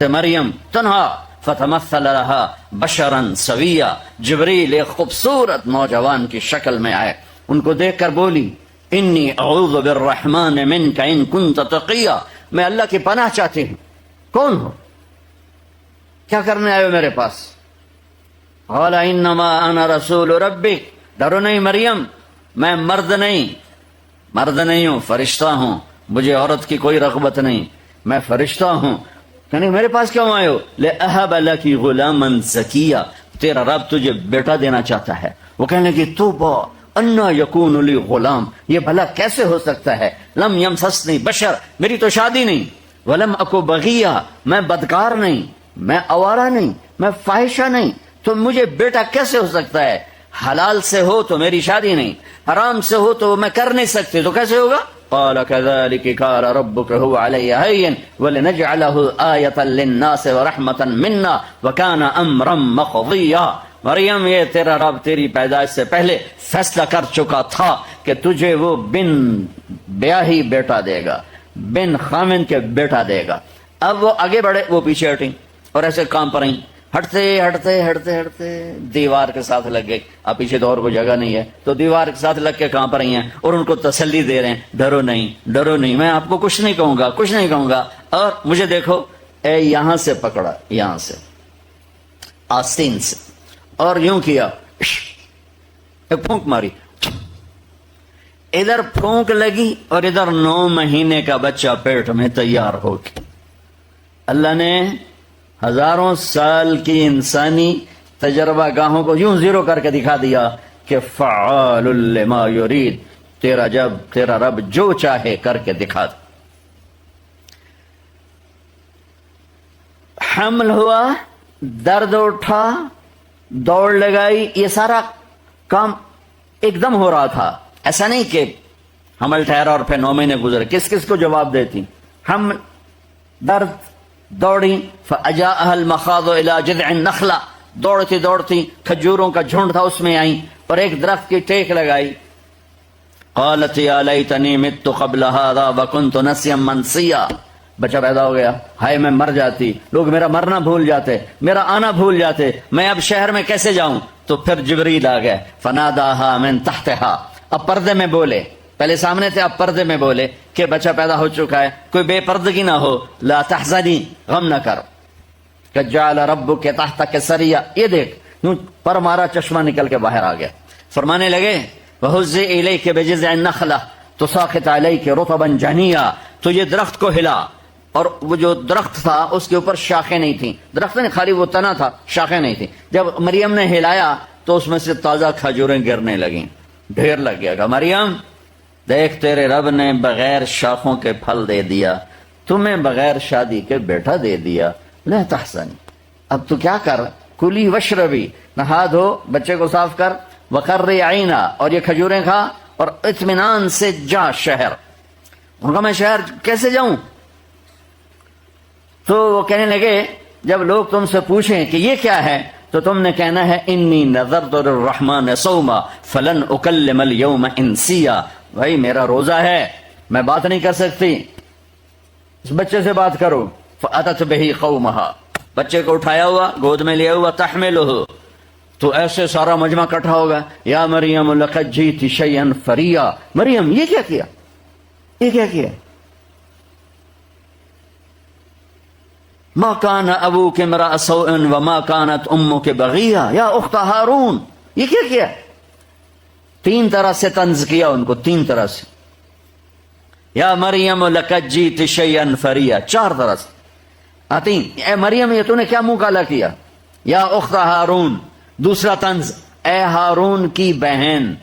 مریم تنہا فتمثل لها بشرا سویا، جبریل ایک خوبصورت نوجوان کی شکل میں آئے، ان کو دیکھ کر بولی انی اعوذ بالرحمن منک ان کنت تقیا، میں اللہ کی پناہ چاہتی ہوں، کون ہو، کیا کرنے آئے ہو میرے پاس؟ قال انما انا رسول ربک، ڈرو نہیں مریم، میں مرد نہیں ہوں، فرشتہ ہوں، مجھے عورت کی کوئی رغبت نہیں، میں فرشتہ ہوں۔ کہنے میرے پاس کیوں آئے ہو؟ لِأَهَبَ لَكِ غُلَامًا زَكِيًّا، تیرا رب تجھے بیٹا دینا چاہتا ہے۔ وہ کہنے لگی توبہ اَنَّا يَكُونُ لِي غُلَام، یہ بھلا کیسے ہو سکتا ہے؟ لَمْ يَمْسَسْنِي بَشَر، میری تو شادی نہیں، وَلَمْ أَكُ بَغِيًّا، میں بدکار نہیں، میں آوارہ نہیں، میں فاحشہ نہیں، تو مجھے بیٹا کیسے ہو سکتا ہے؟ حلال سے ہو تو میری شادی نہیں، حرام سے ہو تو میں کر نہیں سکتی، تو کیسے ہوگا؟ قال كذلك قال ربك هو علي هين ولنجعله آية للناس ورحمة منا وكان أمرا مقضيا، مریم یہ تیرا رب تیری پیدائش سے پہلے فیصلہ کر چکا تھا کہ تجھے وہ بن بیاہی بیٹا دے گا، بن خامن کے بیٹا دے گا۔ اب وہ آگے بڑھے، وہ پیچھے ہٹیں اور ایسے کام پر رہیں، ہٹتے دیوار کے ساتھ لگ گئے، اب پیچھے تو اور کوئی جگہ نہیں ہے، تو دیوار کے ساتھ لگ کے کہاں پر رہی ہیں اور ان کو تسلی دے رہے ہیں ڈرو نہیں، میں آپ کو کچھ نہیں کہوں گا، اور مجھے دیکھو، اے یہاں سے پکڑا، یہاں سے آستین سے، اور یوں کیا، ایک پھونک ماری، ادھر پھونک لگی اور ادھر 9 مہینے کا بچہ پیٹ میں تیار ہو گیا۔ اللہ نے ہزاروں سال کی انسانی تجربہ گاہوں کو یوں زیرو کر کے دکھا دیا کہ فعال لما یرید، تیرا رب جو چاہے کر کے دکھا دے۔ حمل ہوا، درد اٹھا، دوڑ لگائی، یہ سارا کام ایک دم ہو رہا تھا، ایسا نہیں کہ حمل ٹھہرا اور پھر 9 مہینے گزرے، کس کو جواب دیتی؟ حمل، درد، دوڑی، فَأَجَاءَهَا الْمَخَاضُ إِلَى جِذْعِ النَّخْلَةِ، دوڑتی کھجوروں کا جھنڈ تھا، اس میں آئیں اور ایک درخت کی ٹیک لگائی۔ قالت یا لیتنی مت قبل هذا وكنت نسیا منسیا، بچہ پیدا ہو گیا، ہائے میں مر جاتی، لوگ میرا مرنا بھول جاتے، میرا آنا بھول جاتے، میں اب شہر میں کیسے جاؤں؟ تو پھر جبریل آ گئے، فناداها من تحتها، اب پردے میں بولے، پہلے سامنے تھے اب پردے میں بولے کہ بچہ پیدا ہو چکا ہے، کوئی بے پردگی نہ ہو، لا تحزنی، غم نہ کر، کہ جعل ربک تحتک سریا، یہ دیکھ یوں پر مارا، چشمہ نکل کے باہر آ گیا، فرمانے لگے وَهُزِّ إِلَيْكَ بِجِذْعِ النَّخْلَةِ تُسَاقِطْ عَلَيْكَ رُطَبًا جَنِيًّا، تو یہ درخت کو ہلا، اور وہ جو درخت تھا اس کے اوپر شاخیں نہیں تھیں، درخت نہیں خالی وہ تنا تھا، شاخیں نہیں تھیں، جب مریم نے ہلایا تو اس میں سے تازہ کھجوریں گرنے لگیں، ڈھیر لگ گیا، کہ مریم دیکھ تیرے رب نے بغیر شاخوں کے پھل دے دیا، تمہیں بغیر شادی کے بیٹا دے دیا، لا تحزنی، اب تو کیا کر، کلی وشربی، نہا دھو، بچے کو صاف کر، وقرری عینا، اور یہ کھجوریں کھا، اور اطمینان سے جا شہر۔ ان کا میں شہر کیسے جاؤں؟ تو وہ کہنے لگے جب لوگ تم سے پوچھیں کہ یہ کیا ہے تو تم نے کہنا ہے انی نذرت للرحمن صوما فلن اکلم اليوم انسیا، بھائی میرا روزہ ہے، میں بات نہیں کر سکتی، اس بچے سے بات کرو۔ فاتت به قومها، بچے کو اٹھایا ہوا، گود میں لیا ہوا، تحملہ، تو ایسے سارا مجمع اکٹھا ہوگا، یا مریم لقد جئت شیئا فریا، مریم یہ کیا کیا، یہ کیا کیا؟ ما کان ابوک امرأ سوء وما کانت امک بغیہ یا اخت ہارون، یہ کیا کیا؟ 3 طرح سے طنز کیا ان کو، 3 طرح سے، یا مریم لقد جئت شیئا فریا، 4 طرح سے آتی، اے مریم یہ تو نے کیا منہ کالا کیا، یا اخت ہارون، دوسرا طنز، اے ہارون کی بہن،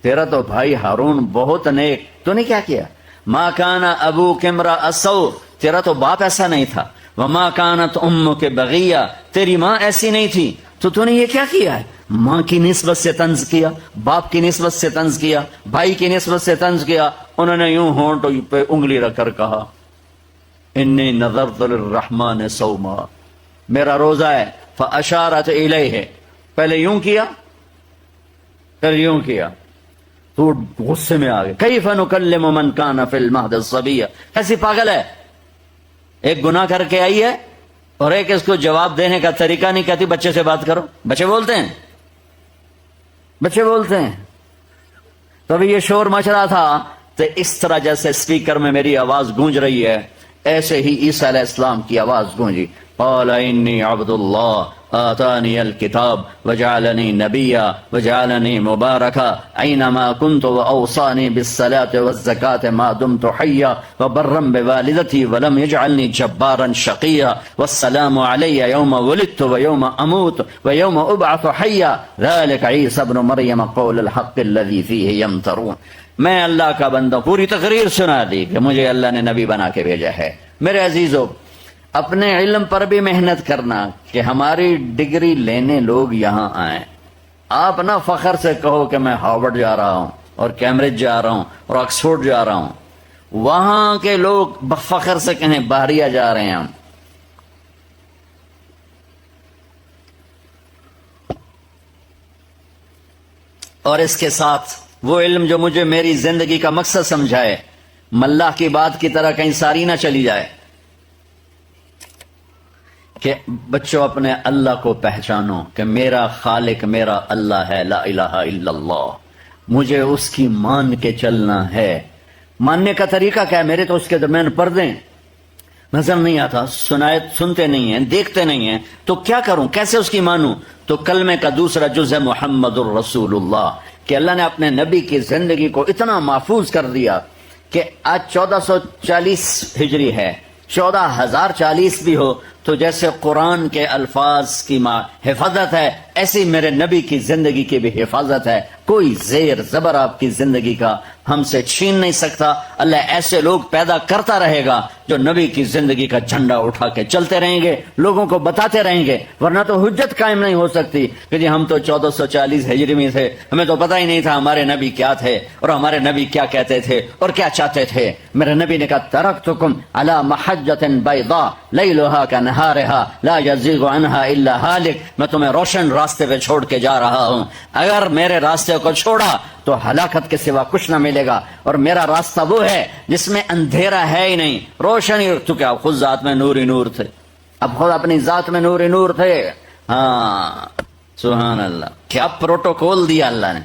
تیرا تو بھائی ہارون بہت نیک، تو نے کیا کیا؟ ما کان ابوک امرأ سوء، تیرا تو باپ ایسا نہیں تھا، وما کانت امک بغیہ، تیری ماں ایسی نہیں تھی، تو نے یہ کیا کیا ہے؟ ماں کی نسبت سے طنز کیا، باپ کی نسبت سے طنز کیا، بھائی کی نسبت سے طنز کیا۔ انہوں نے یوں ہونٹ پہ انگلی رکھ کر کہا انی نذرت للرحمن صوما، میرا روزہ ہے۔ فاشارت الیہ، پہلے یوں کیا پھر یوں کیا، تو غصے میں آ گئے، کیف نکلم من کان فی المہد صبیا، ایسی پاگل ہے، ایک گناہ کر کے آئی ہے اور ایک اس کو جواب دینے کا طریقہ نہیں کہتی بچے سے بات کرو. بچے بولتے ہیں، بچے بولتے ہیں. تو ابھی یہ شور مچ رہا تھا تو اس طرح جیسے اسپیکر میں میری آواز گونج رہی ہے ایسے ہی عیسیٰ علیہ السلام کی آواز گونجی. قال انی عبد اللہ آتانی الکتاب وجعلنی نبیا وجعلنی مبارکا اینما کنت واوصانی بالصلاة والزکاة ما دمت حیا وبرا بوالدتی ولم یجعلنی جبارا شقیا والسلام علی یوم ولدت ویوم اموت ویوم ابعث حیا ذلك عیسی ابن مریم قول الحق الذی فیہ یمترون. میں اللہ کا بندہ. پوری تقریر سنا دی کہ مجھے اللہ نے نبی بنا کے بھیجا ہے. میرے عزیزو، اپنے علم پر بھی محنت کرنا کہ ہماری ڈگری لینے لوگ یہاں آئیں. آپ نہ فخر سے کہو کہ میں ہارورڈ جا رہا ہوں اور کیمبرج جا رہا ہوں اور آکسفورڈ جا رہا ہوں. وہاں کے لوگ بفخر سے کہیں بحریہ جا رہے ہیں ہم. اور اس کے ساتھ وہ علم جو مجھے میری زندگی کا مقصد سمجھائے، ملاح کی بات کی طرح کہیں ساری نہ چلی جائے. کہ بچوں اپنے اللہ کو پہچانو کہ میرا خالق میرا اللہ ہے، لا الہ الا اللہ. مجھے اس کی مان کے چلنا ہے. ماننے کا طریقہ کیا ہے؟ میرے تو اس کے درمیان پردے نظر نہیں آتا، سنتے نہیں ہیں، دیکھتے نہیں ہیں، تو کیا کروں؟ کیسے اس کی مانوں؟ تو کلمے کا دوسرا جز ہے محمد الرسول اللہ، کہ اللہ نے اپنے نبی کی زندگی کو اتنا محفوظ کر دیا کہ آج 1440 ہجری ہے، 14,040 بھی ہو تو جیسے قرآن کے الفاظ کی حفاظت ہے ایسی میرے نبی کی زندگی کی بھی حفاظت ہے. کوئی زیر زبر آپ کی زندگی کا ہم سے چھین نہیں سکتا. اللہ ایسے لوگ پیدا کرتا رہے گا جو نبی کی زندگی کا جھنڈا اٹھا کے چلتے رہیں گے، لوگوں کو بتاتے رہیں گے. ورنہ تو حجت قائم نہیں ہو سکتی کہ جی ہم تو 1440 ہجری میں تھے، ہمیں تو پتہ ہی نہیں تھا ہمارے نبی کیا تھے اور ہمارے نبی کیا کہتے تھے اور کیا چاہتے تھے. میرے نبی نے کہا ترکتکم علی محجۃ بیضاء لیلھا کنہارھا لا یزیغ عنہا الا ہالک. میں تمہیں روشن راستے پہ چھوڑ کے جا رہا ہوں. اگر میرے راستے کو چھوڑا تو ہلاکت کے سوا کچھ نہ ملے گا. اور میرا راستہ وہ ہے جس میں اندھیرا ہے ہی نہیں، روشنی. تو کیا خود ذات میں نور ہی نور تھے، اب خود اپنی ذات میں نور ہی نور تھے. ہاں سبحان اللہ، کیا پروٹوکول دیا اللہ نے.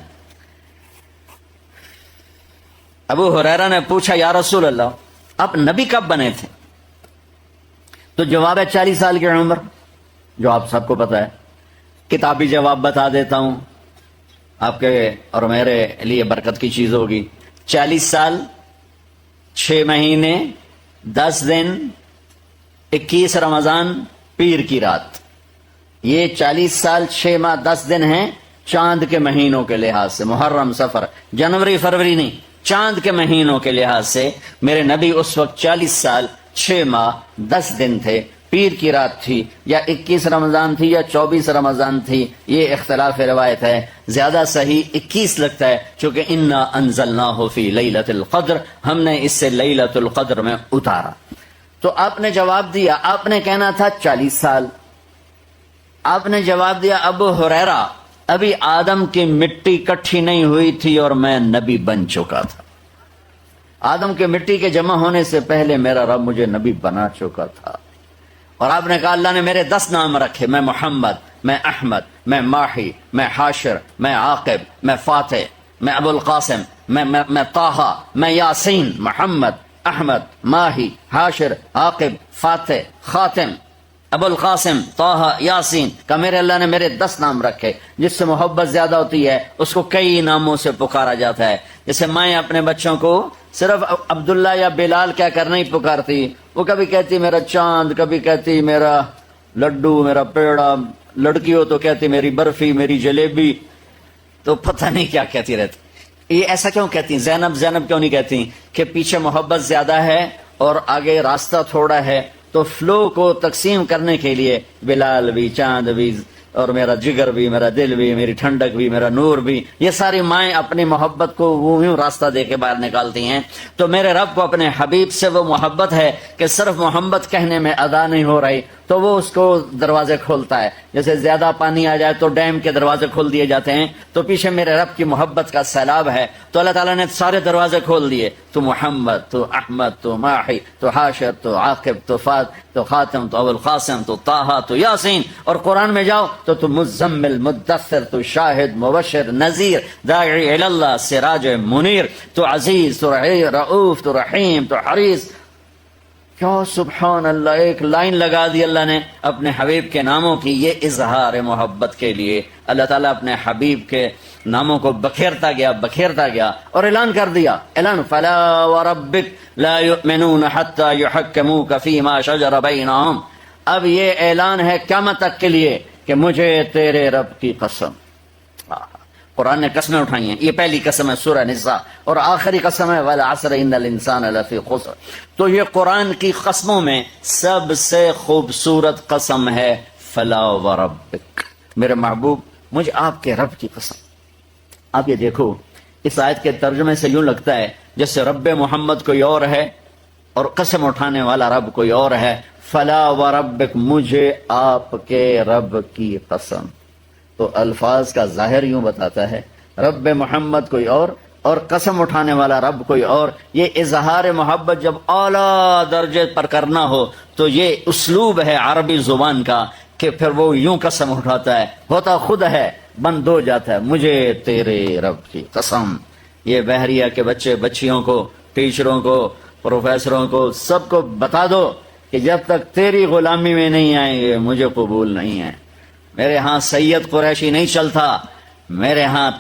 ابو ہریرہ نے پوچھا یا رسول اللہ آپ نبی کب بنے تھے؟ تو جواب ہے 40 سال کی عمر، جو آپ سب کو پتا ہے. کتابی جواب بتا دیتا ہوں آپ کے اور میرے لیے برکت کی چیز ہوگی. 40 سال 6 مہینے 10 دن 21 رمضان پیر کی رات. یہ 40 سال 6 ماہ 10 دن ہیں چاند کے مہینوں کے لحاظ سے. محرم سفر جنوری فروری نہیں، چاند کے مہینوں کے لحاظ سے میرے نبی اس وقت 40 سال 6 ماہ 10 دن تھے. پیر کی رات تھی یا 21 رمضان تھی یا 24 رمضان تھی، یہ اختلاف روایت ہے. زیادہ صحیح 21 لگتا ہے چونکہ انا انزلناہ فی لیلۃ القدر، ہم نے اس سے لیلۃ القدر میں اتارا. تو آپ نے جواب دیا، آپ نے کہنا تھا 40 سال. آپ نے جواب دیا ابو ہریرہ ابھی آدم کی مٹی کٹھی نہیں ہوئی تھی اور میں نبی بن چکا تھا. آدم کے مٹی کے جمع ہونے سے پہلے میرا رب مجھے نبی بنا چکا تھا. اور آپ نے کہا اللہ نے میرے 10 نام رکھے، میں محمد، میں احمد، میں ماہی، میں حاشر، میں عاقب، میں فاتح، میں ابو القاسم، میں طٰہٰ، میں یاسین. محمد، احمد، ماہی، حاشر، عاقب، فاتح، خاتم، ابو القاسم، طٰہٰ، یاسین. کہ میرے اللہ نے میرے 10 نام رکھے. جس سے محبت زیادہ ہوتی ہے اس کو کئی ناموں سے پکارا جاتا ہے. جیسے مائیں اپنے بچوں کو صرف عبداللہ یا بلال کیا کر نہیں پکارتی، وہ کبھی کہتی میرا چاند، کبھی کہتی میرا لڈو، میرا پیڑا. لڑکی ہو تو کہتی میری برفی، میری جلیبی. تو پتہ نہیں کیا کہتی رہتی. یہ ایسا کیوں کہتی؟ زینب زینب کیوں نہیں کہتی؟ کہ پیچھے محبت زیادہ ہے اور آگے راستہ تھوڑا ہے، تو فلو کو تقسیم کرنے کے لیے بلال بھی، چاند بھی، اور میرا جگر بھی، میرا دل بھی، میری ٹھنڈک بھی، میرا نور بھی. یہ ساری مائیں اپنی محبت کو وہ یوں راستہ دے کے باہر نکالتی ہیں. تو میرے رب کو اپنے حبیب سے وہ محبت ہے کہ صرف محبت کہنے میں ادا نہیں ہو رہی، تو تو وہ اس کو دروازے کھولتا ہے. جیسے زیادہ پانی آ جائے تو ڈیم کے دروازے کھول دیے جاتے ہیں. تو پیچھے میرے رب کی محبت کا سیلاب ہے تو اللہ تعالیٰ نے سارے دروازے کھول دیے. تو محمد، تو احمد، تو ماحی، تو حاشر، تو عاقب، تو فات، تو خاتم، تو ابو القاسم، تو طٰہٰ، تو یاسین. اور قرآن میں جاؤ تو مزمل، مدثر، تو شاہد، مبشر، نذیر، داعی الی اللہ، سراج منیر، تو عزیز، تو رؤوف، تو رحیم، تو حریص. کیا سبحان اللہ، ایک لائن لگا دی اللہ نے اپنے حبیب کے ناموں کی. یہ اظہار محبت کے لیے اللہ تعالیٰ اپنے حبیب کے ناموں کو بکھیرتا گیا اور اعلان کر دیا. اعلان فلا وربک لا یؤمنون حتی یحکموک فیما شجر بینہم. اب یہ اعلان ہے قیامت تک کے لیے کہ مجھے تیرے رب کی قسم. قرآن نے قسمیں اٹھائی ہیں. یہ پہلی قسم ہے سورہ نساء اور آخری قسم ہے والعصر ان الانسان لفی خسر. تو یہ قرآن کی قسموں میں سب سے خوبصورت قسم ہے فلا وربک، میرے محبوب مجھے آپ کے رب کی قسم. آپ یہ دیکھو اس آیت کے ترجمے سے یوں لگتا ہے جیسے رب محمد کوئی اور ہے اور قسم اٹھانے والا رب کوئی اور ہے. فلا وربک، مجھے آپ کے رب کی قسم. تو الفاظ کا ظاہر یوں بتاتا ہے رب محمد کوئی اور قسم اٹھانے والا رب کوئی اور. یہ اظہار محبت جب اعلیٰ درجے پر کرنا ہو تو یہ اسلوب ہے عربی زبان کا کہ پھر وہ یوں قسم اٹھاتا ہے، ہوتا خود ہے بند ہو جاتا ہے مجھے تیرے رب کی قسم. یہ بحریہ کے بچے بچیوں کو، ٹیچروں کو، پروفیسروں کو، سب کو بتا دو کہ جب تک تیری غلامی میں نہیں آئیں گے مجھے قبول نہیں ہے. میرے ہاں سید قریشی نہیں چلتا، میرے ہاں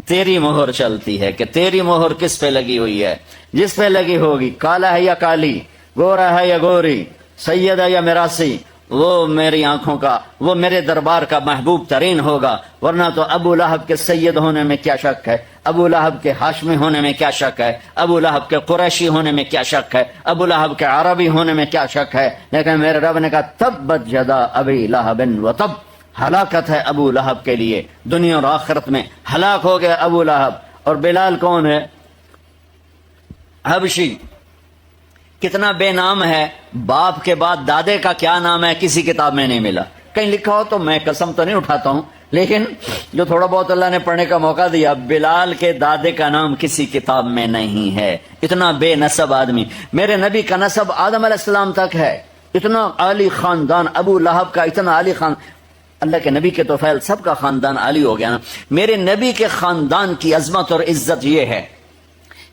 تیری مہر چلتی ہے. کہ تیری مہر کس پہ لگی ہوئی ہے؟ جس پہ لگی ہوگی، کالا ہے یا کالی، گورا ہے یا گوری، سید ہے یا میراثی، وہ میری آنکھوں کا، وہ میرے دربار کا محبوب ترین ہوگا. ورنہ تو ابو لہب کے سید ہونے میں کیا شک ہے، ابو لہب کے ہاشمی ہونے میں کیا شک ہے، ابو لہب کے قریشی ہونے میں کیا شک ہے، ابو لہب کے عربی ہونے میں کیا شک ہے. لیکن میرے رب نے کہا تبت یدا ابی لہب وتب، ہلاکت ہے ابو لہب کے لیے، دنیا اور آخرت میں ہلاک ہو گیا ابو لہب. اور بلال کون ہے؟ حبشی، کتنا بے نام ہے. باپ کے بعد دادے کا کیا نام ہے کسی کتاب میں نہیں ملا. کہیں لکھا ہو تو میں قسم تو نہیں اٹھاتا ہوں، لیکن جو تھوڑا بہت اللہ نے پڑھنے کا موقع دیا، بلال کے دادے کا نام کسی کتاب میں نہیں ہے. اتنا بے نسب آدمی. میرے نبی کا نسب آدم علیہ السلام تک ہے. اتنا عالی خاندان ابو لہب کا، اتنا عالی اللہ کے نبی کے تو فیل سب کا خاندان عالی ہو گیا نا. میرے نبی کے خاندان کی عظمت اور عزت یہ ہے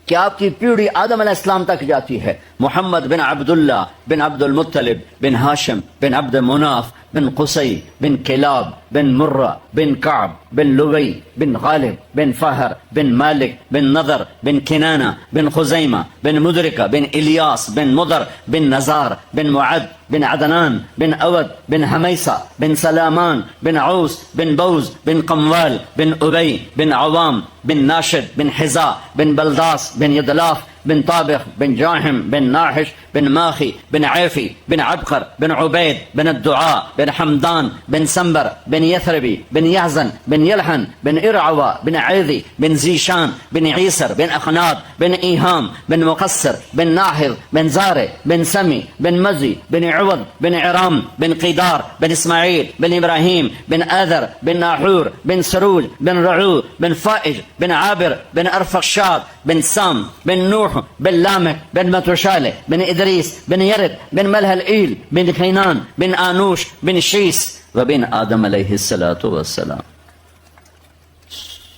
کہ آپ کی پیڑھی آدم علیہ السلام تک جاتی ہے. محمد بن عبداللہ بن عبد المطلب بن ہاشم بن عبد مناف بن قصی بن کلاب بن مرہ بن کعب بن لوی بن غالب بن فہر بن مالک بن نضر بن کنانہ بن خزیمہ بن مدرکہ بن الیاس بن مضر بن نزار بن معد بن عدنان بن اود بن حمیسہ بن سلامان بن عوس بن بوز بن قموال بن ابی بن عوام بن ناشد بن حزا بن بلداس بن یدلاف بن طابخ بن جاحم بن ناحش بن ماخي بن عيفي بن عبقر بن عبيد بن الدعاء بن حمدان بن سنبر بن يثربي بن يحزن بن يلحن بن إرعوى بن عيذي بن زيشان بن عيسر بن أخناد بن إيهام بن مقصر بن ناحر بن زارع بن سمي بن مزي بن عوض بن عرام بن قيدار بن إسماعيل بن إبراهيم بن آذر بن ناحور بن سروج بن رعو بن فائج بن عابر بن أرفخشاد بن سام بن نوح بن لامك بن متوشالة بن إدريس بن يرد بن ملهلئيل بن كينان بن آنوش بن شيس وبن آدم عليه الصلاة والسلام.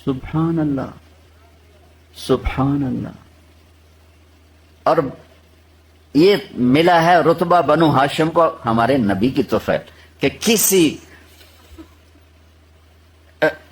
سبحان اللہ، سبحان اللہ. اور یہ ملا ہے رتبہ بنو ہاشم کو ہمارے نبی کی توفیق کہ کسی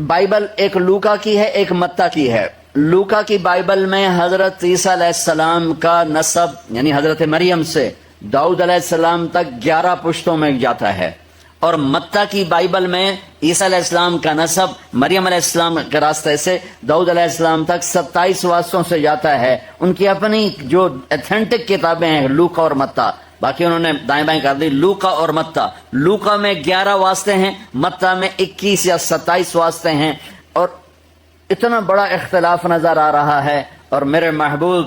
بائبل ایک لوکا کی ہے ایک متی کی ہے. لوکا کی بائبل میں حضرت عیسیٰ علیہ السلام کا نسب یعنی حضرت مریم سے داؤد علیہ السلام تک 11 پشتوں میں جاتا ہے، اور متی کی بائبل میں عیسیٰ علیہ السلام کا نسب مریم علیہ السلام کے راستے سے داؤد علیہ السلام تک 27 واسطوں سے جاتا ہے. ان کی اپنی جو ایتھینٹک کتابیں ہیں لوکا اور متی، باقی انہوں نے دائیں بائیں کر دی. لوکا اور متی، لوکا میں 11 واسطے ہیں، متی میں 21 یا 27 واسطے ہیں، اور اتنا بڑا اختلاف نظر آ رہا ہے. اور میرے محبوب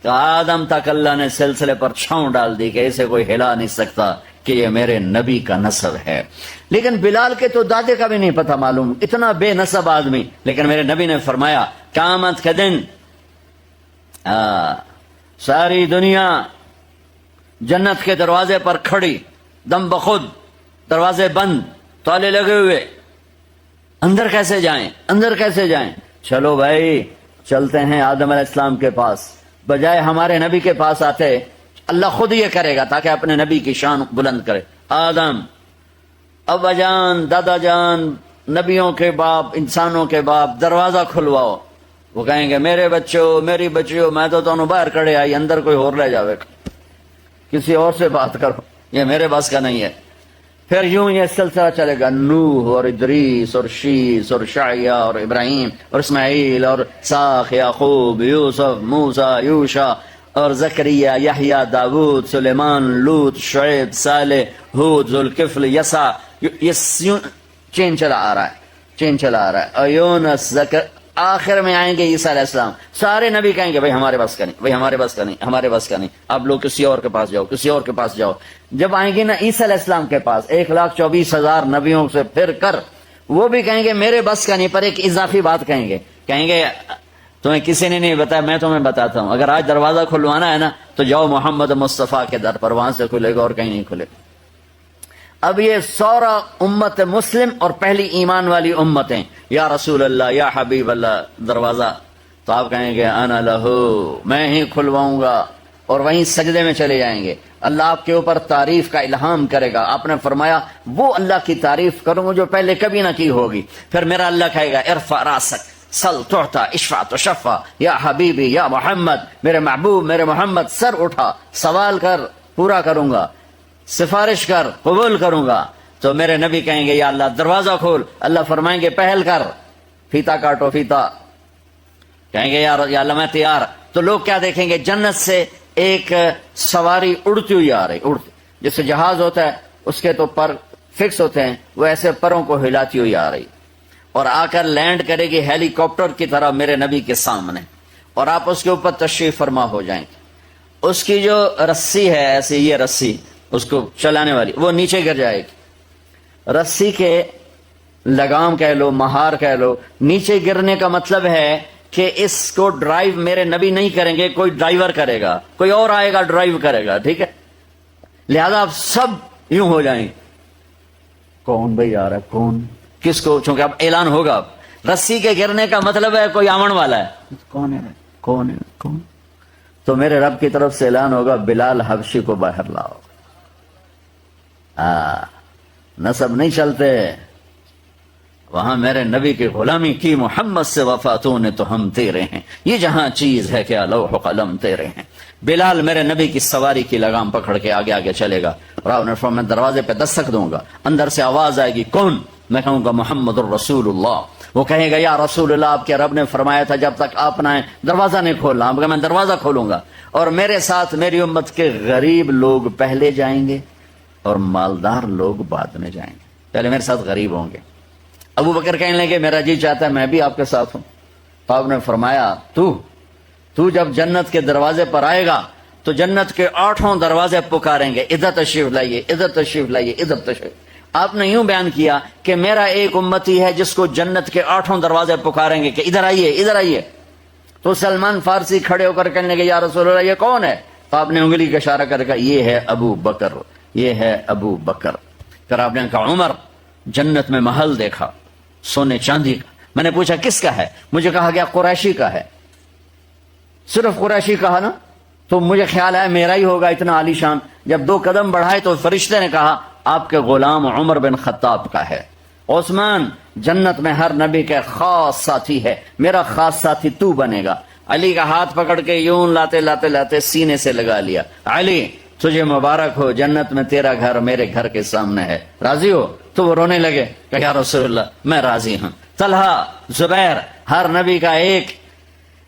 آدم تک اللہ نے سلسلے پر چھاؤں ڈال دی کہ اسے کوئی ہلا نہیں سکتا، کہ یہ میرے نبی کا نسب ہے۔ لیکن بلال کے تو دادے کا بھی نہیں پتہ معلوم، اتنا بے نسب آدمی، لیکن میرے نبی نے فرمایا قیامت کے دن ساری دنیا جنت کے دروازے پر کھڑی، دم بخود، دروازے بند، تالے لگے ہوئے، اندر کیسے جائیں، اندر کیسے جائیں؟ چلو بھائی چلتے ہیں آدم علیہ السلام کے پاس، بجائے ہمارے نبی کے پاس آتے اللہ خود یہ کرے گا تاکہ اپنے نبی کی شان بلند کرے۔ آدم، ابا جان، دادا جان، نبیوں کے باپ، انسانوں کے باپ، دروازہ کھلواؤ۔ وہ کہیں گے میرے بچوں، میری بچیوں، میں تو دونوں باہر کھڑے آئی، اندر کوئی اور لے جاوے، کسی اور سے بات کرو، یہ میرے بس کا نہیں ہے۔ پھر یوں یہ سلسلہ چلے گا، نوح اور ادریس اور شیس اور شعیہ اور ابراہیم اور اسماعیل اور اسحاق، یعقوب، یوسف، موسیٰ، یوشع اور زکریا، یحییٰ، داؤد، سلیمان، لوط، شعیب، صالح، ہود، ذوالکفل، یسع، یہ چین چلا آ رہا ہے، چین چلا آ رہا ہے، اور یونس، آخر میں آئیں گے عیسیٰ علیہ السلام۔ سارے نبی کہیں گے بھائی ہمارے بس کا نہیں، بھائی ہمارے بس کا نہیں، ہمارے بس کا نہیں، آپ لوگ کسی اور کے پاس جاؤ، کسی اور کے پاس جاؤ۔ جب آئیں گے نا عیسیٰ علیہ السلام کے پاس 1,24,000 نبیوں سے پھر کر، وہ بھی کہیں گے میرے بس کا نہیں، پر ایک اضافی بات کہیں گے، کہیں گے تمہیں کسی نے نہیں بتایا، میں تمہیں بتاتا ہوں، اگر آج دروازہ کھلوانا ہے نا تو جاؤ محمد مصطفیٰ کے در پر، وہاں سے کھلے گا اور کہیں نہیں کھلے۔ اب یہ سورا امت مسلم اور پہلی ایمان والی امتیں، یا رسول اللہ، یا حبیب اللہ، دروازہ، تو آپ کہیں گے انا لہو، میں ہی کھلواؤں گا، اور وہیں سجدے میں چلے جائیں گے۔ اللہ آپ کے اوپر تعریف کا الہام کرے گا، آپ نے فرمایا وہ اللہ کی تعریف کروں گا جو پہلے کبھی نہ کی ہوگی۔ پھر میرا اللہ کہے گا ارفع راسک، سل تعطا، اشفع تشفع، یا حبیبی یا محمد، میرے محبوب، میرے محمد، سر اٹھا، سوال کر، پورا کروں گا، سفارش کر، قبول کروں گا۔ تو میرے نبی کہیں گے یا اللہ دروازہ کھول، اللہ فرمائیں گے پہل کر، فیتا کاٹو، فیتا، کہیں گے یا اللہ میں تیار۔ تو لوگ کیا دیکھیں گے؟ جنت سے ایک سواری اڑتی ہوئی آ رہی، اڑتی، جیسے جہاز ہوتا ہے اس کے تو پر فکس ہوتے ہیں، وہ ایسے پروں کو ہلاتی ہوئی آ رہی، اور آ کر لینڈ کرے گی ہیلی کاپٹر کی طرح میرے نبی کے سامنے، اور آپ اس کے اوپر تشریف فرما ہو جائیں گے۔ اس کی جو رسی ہے، ایسی یہ رسی اس کو چلانے والی، وہ نیچے گر جائے گی۔ رسی کے لگام کہہ لو، مہار کہہ لو، نیچے گرنے کا مطلب ہے کہ اس کو ڈرائیو میرے نبی نہیں کریں گے، کوئی ڈرائیور کرے گا، کوئی اور آئے گا ڈرائیو کرے گا، ٹھیک ہے؟ لہذا آپ سب یوں ہو جائیں گے، کون بھائی آ رہا ہے، کون، کس کو، چونکہ اب اعلان ہوگا، اب رسی کے گرنے کا مطلب ہے کوئی آمن والا ہے، کون ہے، کون ہے، کون؟ تو میرے رب کی طرف سے اعلان ہوگا بلال حبشی کو باہر لاؤ۔ نسب نہیں چلتے وہاں، میرے نبی کی غلامی کی، محمد سے وفاتوں نے تو ہم تیرے ہیں، یہ جہاں چیز ہے کیا لوح و قلم تیرے ہیں۔ بلال میرے نبی کی سواری کی لگام پکڑ کے آگے آگے چلے گا، اور آپ نے فرمایا میں دروازے پہ دستک دوں گا، اندر سے آواز آئے گی کون؟ میں کہوں گا محمد الرسول اللہ۔ وہ کہے گا یا رسول اللہ، آپ کے رب نے فرمایا تھا جب تک آپ نہ آئیں دروازہ نہیں کھولنا، آپ کہا میں دروازہ کھولوں گا، اور میرے ساتھ میری امت کے غریب لوگ پہلے جائیں گے اور مالدار لوگ بعد میں جائیں گے، پہلے میرے ساتھ غریب ہوں گے۔ ابو بکر کہنے لگے میرا جی چاہتا ہے میں بھی آپ کے ساتھ ہوں۔ تو آپ نے فرمایا تو جب جنت کے دروازے پر آئے گا تو جنت کے 8 دروازے پکاریں گے، ادھر تشریف لائیے، ادھر تشریف لائیے، ادھر تشریف۔ آپ نے یوں بیان کیا کہ میرا ایک امتی ہے جس کو جنت کے 8 دروازے پکاریں گے کہ ادھر آئیے، ادھر آئیے۔ تو سلمان فارسی کھڑے ہو کر کہنے لگے یا رسول اللہ یہ کون ہے؟ تو آپ نے انگلی کا اشارہ کر کہا یہ ہے ابو بکر، یہ ہے ابو بکر۔ پھر آپ نے کہا عمر، جنت میں محل دیکھا سونے چاندی کا۔ میں نے پوچھا کس کا ہے؟ مجھے کہا گیا قریشی کا ہے۔ صرف قریشی کہا نا تو مجھے خیال ہے میرا ہی ہوگا اتنا عالی شان۔ جب 2 قدم بڑھائے تو فرشتے نے کہا آپ کے غلام عمر بن خطاب کا ہے۔ عثمان، جنت میں ہر نبی کا خاص ساتھی ہے، میرا خاص ساتھی تو بنے گا۔ علی کا ہاتھ پکڑ کے یوں لاتے لاتے لاتے سینے سے لگا لیا، علی تجھے مبارک ہو، جنت میں تیرا گھر میرے گھر کے سامنے ہے، راضی ہو؟ تو وہ رونے لگے کہ یا رسول اللہ میں راضی ہوں۔ طلحہ، زبیر، ہر نبی کا ایک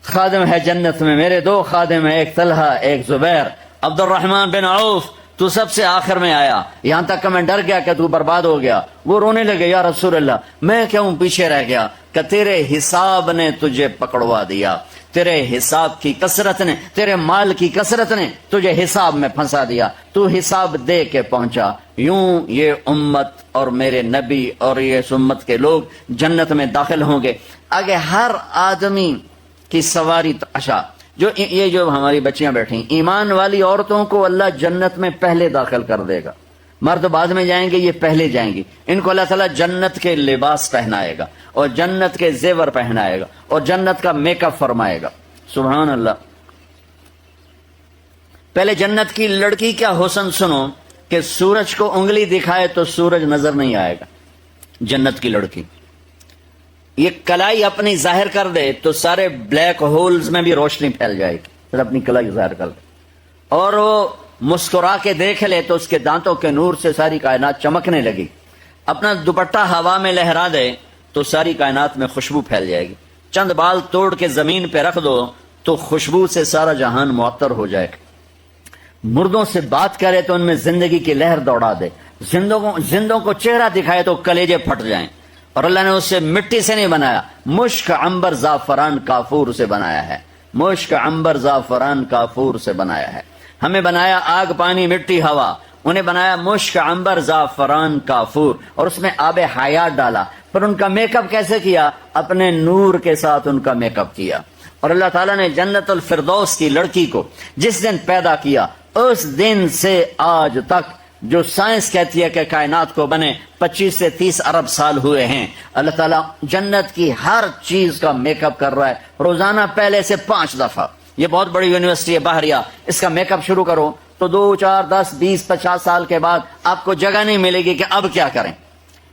خادم ہے جنت میں، میرے 2 خادم ہیں، ایک طلحہ ایک زبیر۔ عبد الرحمن بن عوف، تو سب سے آخر میں آیا، یہاں تک کہ میں ڈر گیا کہ تو برباد ہو گیا۔ وہ رونے لگے یا رسول اللہ میں کیوں پیچھے رہ گیا؟ کہ تیرے حساب نے تجھے پکڑوا دیا، تیرے حساب کی کثرت نے، تیرے مال کی کثرت نے تجھے حساب میں پھنسا دیا، تو حساب دے کے پہنچا۔ یوں یہ امت اور میرے نبی اور یہ اس امت کے لوگ جنت میں داخل ہوں گے۔ آگے ہر آدمی کی سواری تاشا، یہ جو ہماری بچیاں بیٹھی، ایمان والی عورتوں کو اللہ جنت میں پہلے داخل کر دے گا، مرد بعد میں جائیں گے، یہ پہلے جائیں گی۔ ان کو اللہ تعالیٰ جنت کے لباس پہنائے گا اور جنت کے زیور پہنائے گا اور جنت کا میک اپ فرمائے گا۔ سبحان اللہ۔ پہلے جنت کی لڑکی کا حسن سنو کہ سورج کو انگلی دکھائے تو سورج نظر نہیں آئے گا۔ جنت کی لڑکی یہ کلائی اپنی ظاہر کر دے تو سارے بلیک ہولز میں بھی روشنی پھیل جائے گی، پھر اپنی کلائی ظاہر کر دے، اور وہ مسکرا کے دیکھ لے تو اس کے دانتوں کے نور سے ساری کائنات چمکنے لگی۔ اپنا دوپٹہ ہوا میں لہرا دے تو ساری کائنات میں خوشبو پھیل جائے گی۔ چند بال توڑ کے زمین پہ رکھ دو تو خوشبو سے سارا جہان معطر ہو جائے گا۔ مردوں سے بات کرے تو ان میں زندگی کی لہر دوڑا دے، زندوں کو چہرہ دکھائے تو کلیجے پھٹ جائیں۔ اور اللہ نے اسے مٹی سے نہیں بنایا، مشک عنبر زعفران کافور سے بنایا ہے، مشک عنبر زعفران کافور سے بنایا ہے۔ ہمیں بنایا آگ پانی مٹی ہوا، انہیں بنایا مشک عنبر زعفران کافور، اور اس میں آب حیات ڈالا۔ پر ان کا میک اپ کیسے کیا؟ اپنے نور کے ساتھ ان کا میک اپ کیا۔ اور اللہ تعالیٰ نے جنت الفردوس کی لڑکی کو جس دن پیدا کیا، اس دن سے آج تک جو سائنس کہتی ہے کہ کائنات کو بنے 25 سے 30 ارب سال ہوئے ہیں، اللہ تعالیٰ جنت کی ہر چیز کا میک اپ کر رہا ہے روزانہ، پہلے سے 5 دفعہ۔ یہ بہت بڑی یونیورسٹی ہے بحریہ، اس کا میک اپ شروع کرو تو 2 4 10 20 50 سال کے بعد آپ کو جگہ نہیں ملے گی کہ اب کیا کریں۔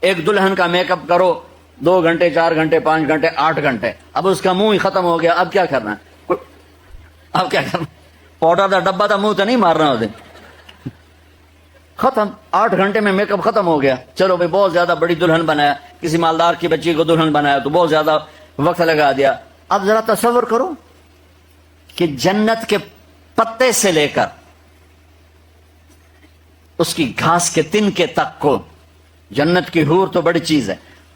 ایک دلہن کا میک اپ کرو 2 گھنٹے 4 گھنٹے 5 گھنٹے 8 گھنٹے، اب اس کا منہ ہی ختم ہو گیا، اب کیا کرنا ہے؟ اب کیا کرنا؟ پاؤڈر کا ڈبہ تھا، منہ تو نہیں مارنا ہوتے، ختم۔ 8 گھنٹے میں میک اپ ختم ہو گیا۔ چلو بھائی بہت زیادہ بڑی دلہن بنایا، کسی مالدار کی بچی کو دلہن بنایا تو بہت زیادہ وقت لگا دیا۔ اب ذرا تصور کرو کہ جنت کے پتے سے لے کر اس کی گھاس کے تنکے تک کو، جنت کی حور تو بڑی چیز ہے،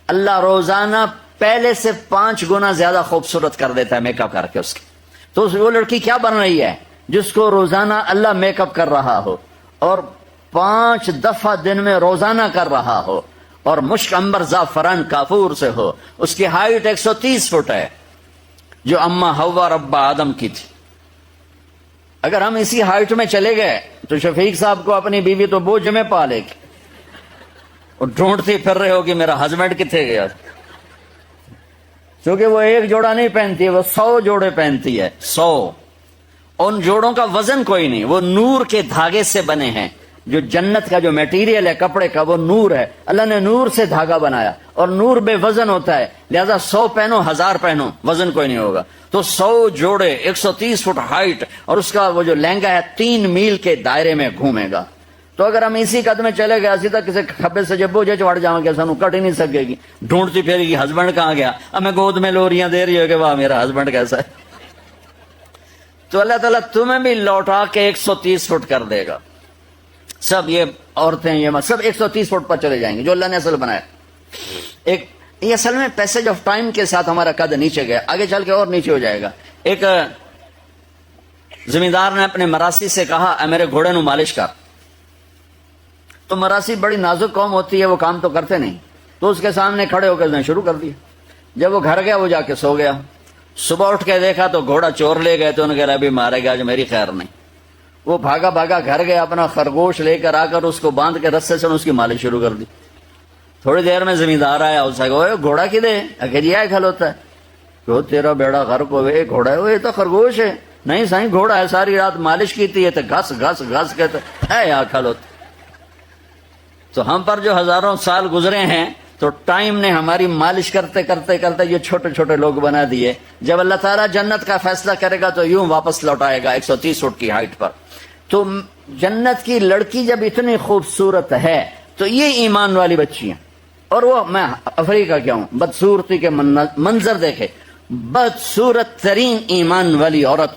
اللہ روزانہ پہلے سے 5 گنا زیادہ خوبصورت کر دیتا ہے میک اپ کر کے اس کی۔ تو وہ لڑکی کیا بن رہی ہے جس کو روزانہ اللہ میک اپ کر رہا ہو، اور 5 دفعہ دن میں روزانہ کر رہا ہو، اور مشک عنبر زعفران کافور سے ہو۔ اس کی ہائٹ 130 فٹ ہے جو اما حوا ربا آدم کی تھی۔ اگر ہم اسی ہائٹ میں چلے گئے تو شفیق صاحب کو اپنی بیوی تو بوجھ میں پا لے گی، اور ڈھونڈتی پھر رہے ہوگی میرا ہسبینڈ کتنے گیا، کیونکہ وہ ایک جوڑا نہیں پہنتی ہے، وہ 100 جوڑے پہنتی ہے، 100۔ ان جوڑوں کا وزن کوئی نہیں، وہ نور کے دھاگے سے بنے ہیں۔ جو جنت کا جو میٹیریل ہے کپڑے کا، وہ نور ہے، اللہ نے نور سے دھاگا بنایا، اور نور بے وزن ہوتا ہے، لہذا 100 پہنو 1000 پہنو وزن کوئی نہیں ہوگا۔ تو 100 جوڑے 130 فٹ ہائٹ، اور اس کا وہ جو لہنگا ہے 3 میل کے دائرے میں گھومے گا۔ تو اگر ہم اسی قد میں چلے گئے اسی تک کسی کھبے سے جب بوجھے چڑھ جاؤں گے، سانو کٹ ہی نہیں سکے گی، ڈھونڈتی پھرے گی ہسبینڈ کہاں گیا، ہمیں گود میں لوریاں دے رہی ہو کہ واہ میرا ہسبینڈ کیسا ہے۔ تو اللہ تعالیٰ تمہیں بھی لوٹا کے 130 فٹ کر دے گا۔ سب یہ عورتیں یہ سب 130 فٹ پر چلے جائیں گے جو اللہ نے اصل بنایا۔ یہ اصل میں پیسج آف ٹائم کے ساتھ ہمارا قد نیچے گیا، آگے چل کے اور نیچے ہو جائے گا۔ ایک زمیندار نے اپنے مراسی سے کہا اے میرے گھوڑے نو مالش کر، تو مراسی بڑی نازک قوم ہوتی ہے، وہ کام تو کرتے نہیں، تو اس کے سامنے کھڑے ہو کے شروع کر دیا۔ جب وہ گھر گیا وہ جا کے سو گیا، صبح اٹھ کے دیکھا تو گھوڑا چور لے گئے، تو انہوں نے کہا ابھی مارے گا، آج میری خیر نہیں۔ وہ بھاگا بھاگا گھر گیا، اپنا خرگوش لے کر آ کر اس کو باندھ کے رسے سے اس کی مالش شروع کر دی۔ تھوڑی دیر میں زمیندار آیا، اس نے کہا گھوڑا کدے؟ اگر یہ کھلوتا ہے کہ تیرا بیڑا غرق ہوئے، گھوڑا ہے وہ، یہ تو خرگوش ہے۔ نہیں سائیں گھوڑا ہے، ساری رات مالش کی تھی، تو گھس گھس گھس کے ہے یہاں کھلوتا۔ تو ہم پر جو ہزاروں سال گزرے ہیں تو ٹائم نے ہماری مالش کرتے کرتے کرتے یہ چھوٹے چھوٹے لوگ بنا دیے۔ جب اللہ تعالیٰ جنت کا فیصلہ کرے گا تو یوں واپس لوٹائے گا 130 فٹ کی ہائٹ پر۔ تو جنت کی لڑکی جب اتنی خوبصورت ہے تو یہ ایمان والی بچیاں، اور وہ میں افریقہ کیا ہوں، بدصورتی کے منظر دیکھے، بدصورت ترین ایمان والی عورت،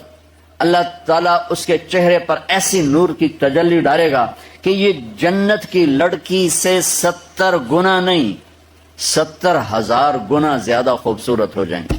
اللہ تعالیٰ اس کے چہرے پر ایسی نور کی تجلی ڈالے گا کہ یہ جنت کی لڑکی سے 70 گنا نہیں 70,000 گنا زیادہ خوبصورت ہو جائیں گے۔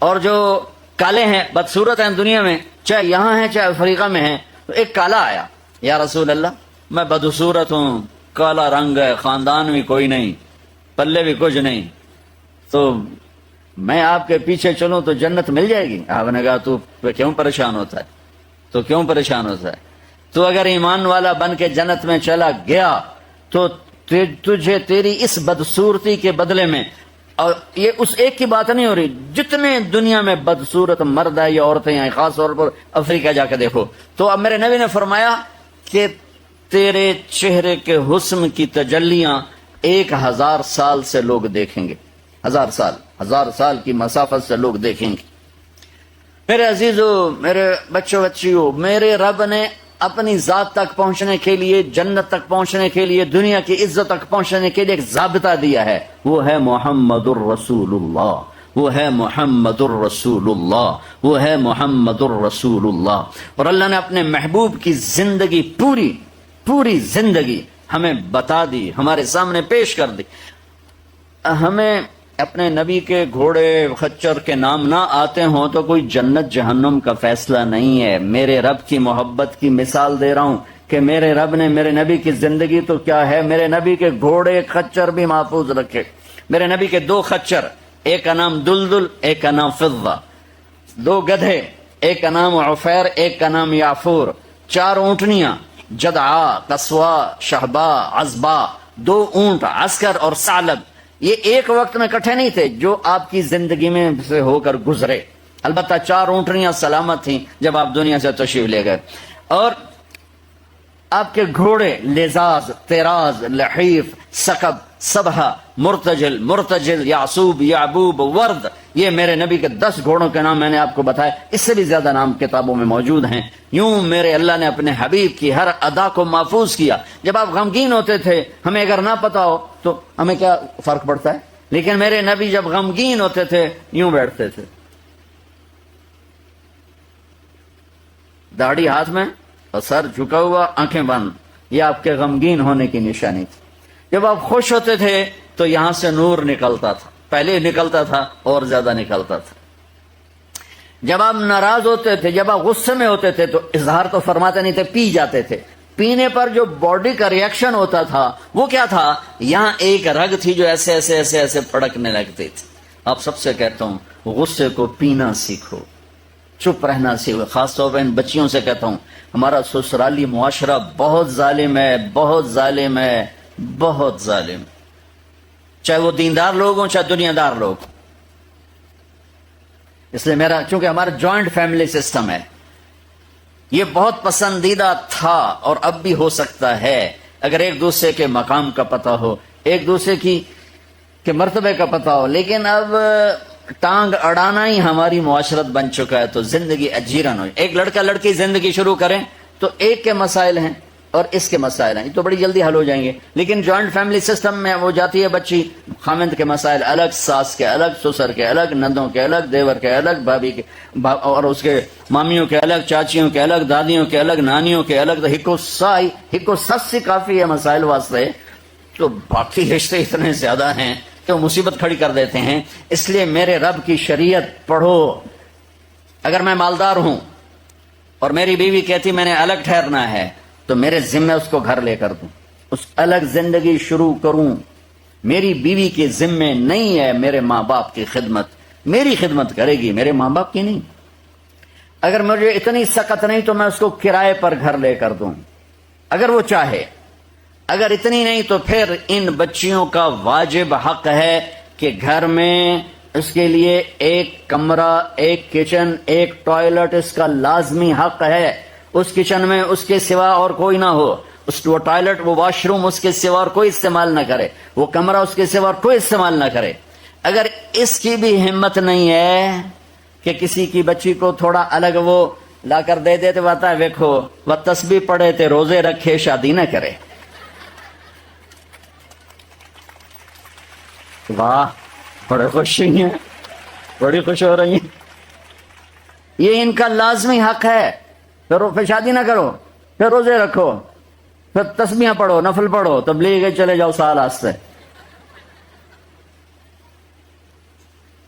اور جو کالے ہیں بدصورت ہیں دنیا میں، چاہے یہاں ہیں چاہے افریقہ میں ہیں، تو ایک کالا آیا، یا رسول اللہ میں بدصورت ہوں، کالا رنگ ہے، خاندان بھی کوئی نہیں، پلے بھی کچھ نہیں، تو میں آپ کے پیچھے چلوں تو جنت مل جائے گی؟ آپ نے کہا تو کیوں پریشان ہوتا ہے، تو کیوں پریشان ہوتا ہے؟ تو اگر ایمان والا بن کے جنت میں چلا گیا تو تجھے تیری اس بدصورتی کے بدلے میں، اور یہ اس ایک کی بات نہیں ہو رہی، جتنے دنیا میں بدصورت مرد ہے یا عورتیں ہیں، خاص طور پر افریقہ جا کے دیکھو، تو اب میرے نبی نے فرمایا کہ تیرے چہرے کے حسن کی تجلیاں 1000 سال سے لوگ دیکھیں گے، 1000 سال کی مسافت سے لوگ دیکھیں گے۔ میرے عزیزو، میرے بچوں بچیوں، میرے رب نے اپنی ذات تک پہنچنے کے لیے، جنت تک پہنچنے کے لیے، دنیا کی عزت تک پہنچنے کے لیے ایک ضابطہ دیا ہے، وہ ہے محمد الرسول اللہ، وہ ہے محمد الرسول اللہ، وہ ہے محمد الرسول اللہ۔ اور اللہ نے اپنے محبوب کی زندگی، پوری زندگی ہمیں بتا دی، ہمارے سامنے پیش کر دی۔ ہمیں اپنے نبی کے گھوڑے خچر کے نام نہ آتے ہوں تو کوئی جنت جہنم کا فیصلہ نہیں ہے۔ میرے رب کی محبت کی مثال دے رہا ہوں کہ میرے رب نے میرے نبی کی زندگی تو کیا ہے، میرے نبی کے گھوڑے خچر بھی محفوظ رکھے۔ میرے نبی کے 2 خچر، ایک کا نام دلدل، ایک کا نام فضہ، 2 گدھے، ایک کا نام عفیر، ایک کا نام یعفور، 4 اونٹنیاں، جدعا، قصوا، شہبا، عزبا، 2 اونٹ، عسکر اور ثعلب۔ یہ ایک وقت میں کٹھے نہیں تھے، جو آپ کی زندگی میں سے ہو کر گزرے۔ البتہ 4 اونٹنیاں سلامت تھیں جب آپ دنیا سے تشریف لے گئے، اور آپ کے گھوڑے لزاز، تیراز، لحیف، سقب، صبحہ، مرتجل، یعصوب، یعبوب، ورد۔ یہ میرے نبی کے 10 گھوڑوں کے نام میں نے آپ کو بتایا، اس سے بھی زیادہ نام کتابوں میں موجود ہیں۔ یوں میرے اللہ نے اپنے حبیب کی ہر ادا کو محفوظ کیا۔ جب آپ غمگین ہوتے تھے، ہمیں اگر نہ پتا ہو تو ہمیں کیا فرق پڑتا ہے، لیکن میرے نبی جب غمگین ہوتے تھے یوں بیٹھتے تھے، داڑھی ہاتھ میں اور سر جھکا ہوا، آنکھیں بند۔ یہ آپ کے غمگین ہونے کی نشانی تھی۔ جب آپ خوش ہوتے تھے تو یہاں سے نور نکلتا تھا، پہلے نکلتا تھا اور زیادہ نکلتا تھا۔ جب آپ ناراض ہوتے تھے، جب آپ غصے میں ہوتے تھے تو اظہار تو فرماتے نہیں تھے، پی جاتے تھے۔ پینے پر جو باڈی کا ریئیکشن ہوتا تھا وہ کیا تھا؟ یہاں ایک رگ تھی جو ایسے ایسے ایسے ایسے پھڑکنے لگتی تھی۔ آپ سب سے کہتا ہوں، غصے کو پینا سیکھو، چپ رہنا سیکھو۔ خاص طور پر ان بچیوں سے کہتا ہوں، ہمارا سسرالی معاشرہ بہت ظالم ہے، بہت ظالم ہے، بہت ظالم، چاہے وہ دیندار لوگ ہوں چاہے دنیا دار لوگ۔ اس لیے چونکہ ہمارا جوائنٹ فیملی سسٹم ہے، یہ بہت پسندیدہ تھا اور اب بھی ہو سکتا ہے اگر ایک دوسرے کے مقام کا پتہ ہو، ایک دوسرے کے مرتبے کا پتہ ہو۔ لیکن اب ٹانگ اڑانا ہی ہماری معاشرت بن چکا ہے، تو زندگی اجیرن ہو۔ ایک لڑکا لڑکی زندگی شروع کریں تو ایک کے مسائل ہیں اور اس کے مسائل ہیں، یہ تو بڑی جلدی حل ہو جائیں گے۔ لیکن جوائنٹ فیملی سسٹم میں وہ جاتی ہے بچی، خامند کے مسائل الگ، ساس کے الگ، سسر کے الگ، نندوں کے الگ، دیور کے الگ، بھابھی کے اور اس کے مامیوں کے الگ، چاچیوں کے الگ، دادیوں کے الگ، نانیوں کے الگ، تو ہکو سس کافی ہے مسائل واسطے، تو باقی رشتے اتنے زیادہ ہیں کہ وہ مصیبت کھڑی کر دیتے ہیں۔ اس لیے میرے رب کی شریعت پڑھو۔ اگر میں مالدار ہوں اور میری بیوی کہتی میں نے الگ ٹھہرنا ہے تو میرے ذمہ اس کو گھر لے کر دوں، اس الگ زندگی شروع کروں۔ میری بیوی کے ذمہ نہیں ہے میرے ماں باپ کی خدمت، میری خدمت کرے گی، میرے ماں باپ کی نہیں۔ اگر مجھے اتنی سخت نہیں تو میں اس کو کرائے پر گھر لے کر دوں اگر وہ چاہے۔ اگر اتنی نہیں تو پھر ان بچیوں کا واجب حق ہے کہ گھر میں اس کے لیے ایک کمرہ، ایک کچن، ایک ٹوائلٹ اس کا لازمی حق ہے۔ اس کچن میں اس کے سوا اور کوئی نہ ہو، وہ ٹوائلٹ، وہ واش روم اس کے سوا اور کوئی استعمال نہ کرے، وہ کمرہ اس کے سوا اور کوئی استعمال نہ کرے۔ اگر اس کی بھی ہمت نہیں ہے کہ کسی کی بچی کو تھوڑا الگ وہ لا کر دے دیتے، بتا ہے دیکھو وہ تسبیح پڑھے تے روزے رکھے شادی نہ کرے۔ واہ، بڑے خوش ہیں، بڑی خوش ہو رہی ہیں۔ یہ ان کا لازمی حق ہے۔ پھر شادی نہ کرو، پھر روزے رکھو، پھر تسبیحاں پڑھو، نفل پڑھو، تبلیغ چلے جاؤ سال آستے۔